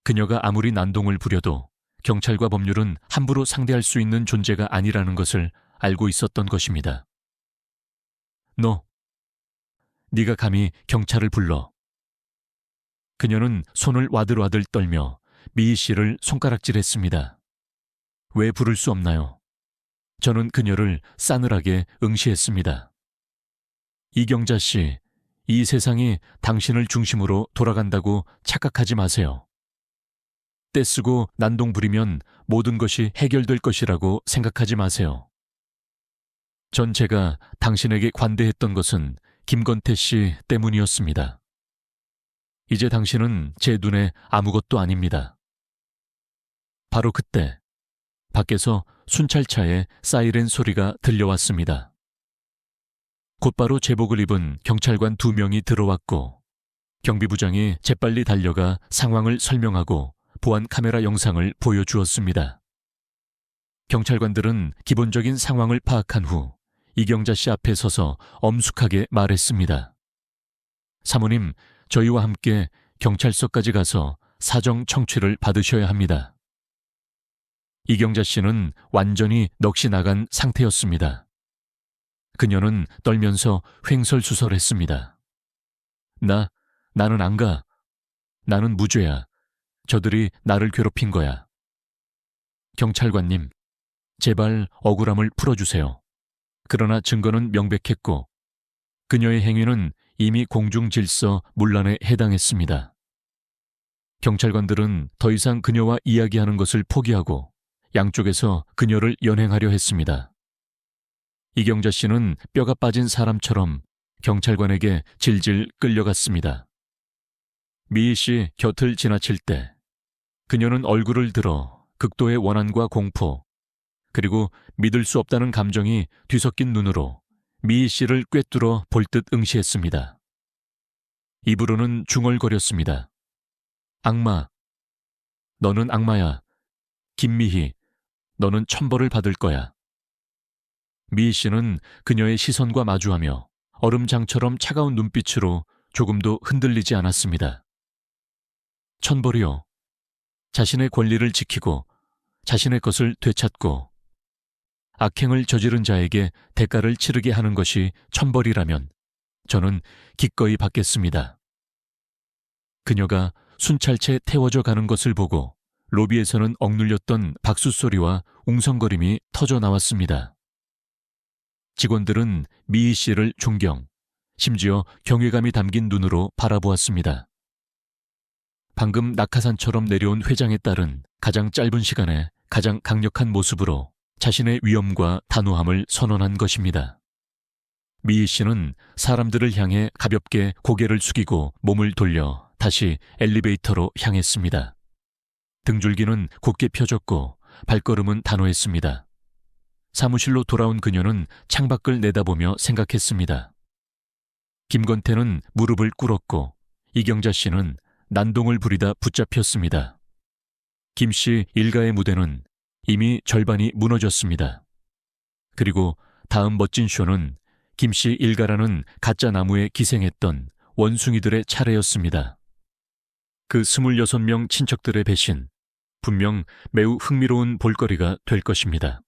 그녀가 아무리 난동을 부려도 경찰과 법률은 함부로 상대할 수 있는 존재가 아니라는 것을 알고 있었던 것입니다. 네가 감히 경찰을 불러. 그녀는 손을 와들와들 떨며 미희 씨를 손가락질했습니다. 왜 부를 수 없나요? 저는 그녀를 싸늘하게 응시했습니다. 이경자 씨, 이 세상이 당신을 중심으로 돌아간다고 착각하지 마세요. 떼쓰고 난동 부리면 모든 것이 해결될 것이라고 생각하지 마세요. 전 제가 당신에게 관대했던 것은 김건태 씨 때문이었습니다. 이제 당신은 제 눈에 아무것도 아닙니다. 바로 그때 밖에서 순찰차의 사이렌 소리가 들려왔습니다. 곧바로 제복을 입은 경찰관 2명이 들어왔고 경비부장이 재빨리 달려가 상황을 설명하고 보안 카메라 영상을 보여주었습니다. 경찰관들은 기본적인 상황을 파악한 후 이경자 씨 앞에 서서 엄숙하게 말했습니다. 사모님, 저희와 함께 경찰서까지 가서 사정 청취를 받으셔야 합니다. 이경자 씨는 완전히 넋이 나간 상태였습니다. 그녀는 떨면서 횡설수설했습니다. 나는 안 가. 나는 무죄야. 저들이 나를 괴롭힌 거야. 경찰관님, 제발 억울함을 풀어주세요. 그러나 증거는 명백했고 그녀의 행위는 이미 공중질서 문란에 해당했습니다. 경찰관들은 더 이상 그녀와 이야기하는 것을 포기하고 양쪽에서 그녀를 연행하려 했습니다. 이경자 씨는 뼈가 빠진 사람처럼 경찰관에게 질질 끌려갔습니다. 미희 씨 곁을 지나칠 때 그녀는 얼굴을 들어 극도의 원한과 공포, 그리고 믿을 수 없다는 감정이 뒤섞인 눈으로 미희 씨를 꿰뚫어 볼 듯 응시했습니다. 입으로는 중얼거렸습니다. 악마, 너는 악마야. 김미희, 너는 천벌을 받을 거야. 미희 씨는 그녀의 시선과 마주하며 얼음장처럼 차가운 눈빛으로 조금도 흔들리지 않았습니다. 천벌이요. 자신의 권리를 지키고 자신의 것을 되찾고 악행을 저지른 자에게 대가를 치르게 하는 것이 천벌이라면 저는 기꺼이 받겠습니다. 그녀가 순찰채 태워져 가는 것을 보고 로비에서는 억눌렸던 박수소리와 웅성거림이 터져 나왔습니다. 직원들은 미희 씨를 존경, 심지어 경외감이 담긴 눈으로 바라보았습니다. 방금 낙하산처럼 내려온 회장의 딸은 가장 짧은 시간에 가장 강력한 모습으로 자신의 위엄과 단호함을 선언한 것입니다. 미희 씨는 사람들을 향해 가볍게 고개를 숙이고 몸을 돌려 다시 엘리베이터로 향했습니다. 등줄기는 곧게 펴졌고 발걸음은 단호했습니다. 사무실로 돌아온 그녀는 창밖을 내다보며 생각했습니다. 김건태는 무릎을 꿇었고 이경자 씨는 난동을 부리다 붙잡혔습니다. 김 씨 일가의 무대는 이미 절반이 무너졌습니다. 그리고 다음 멋진 쇼는 김 씨 일가라는 가짜 나무에 기생했던 원숭이들의 차례였습니다. 그 26명 친척들의 배신, 분명 매우 흥미로운 볼거리가 될 것입니다.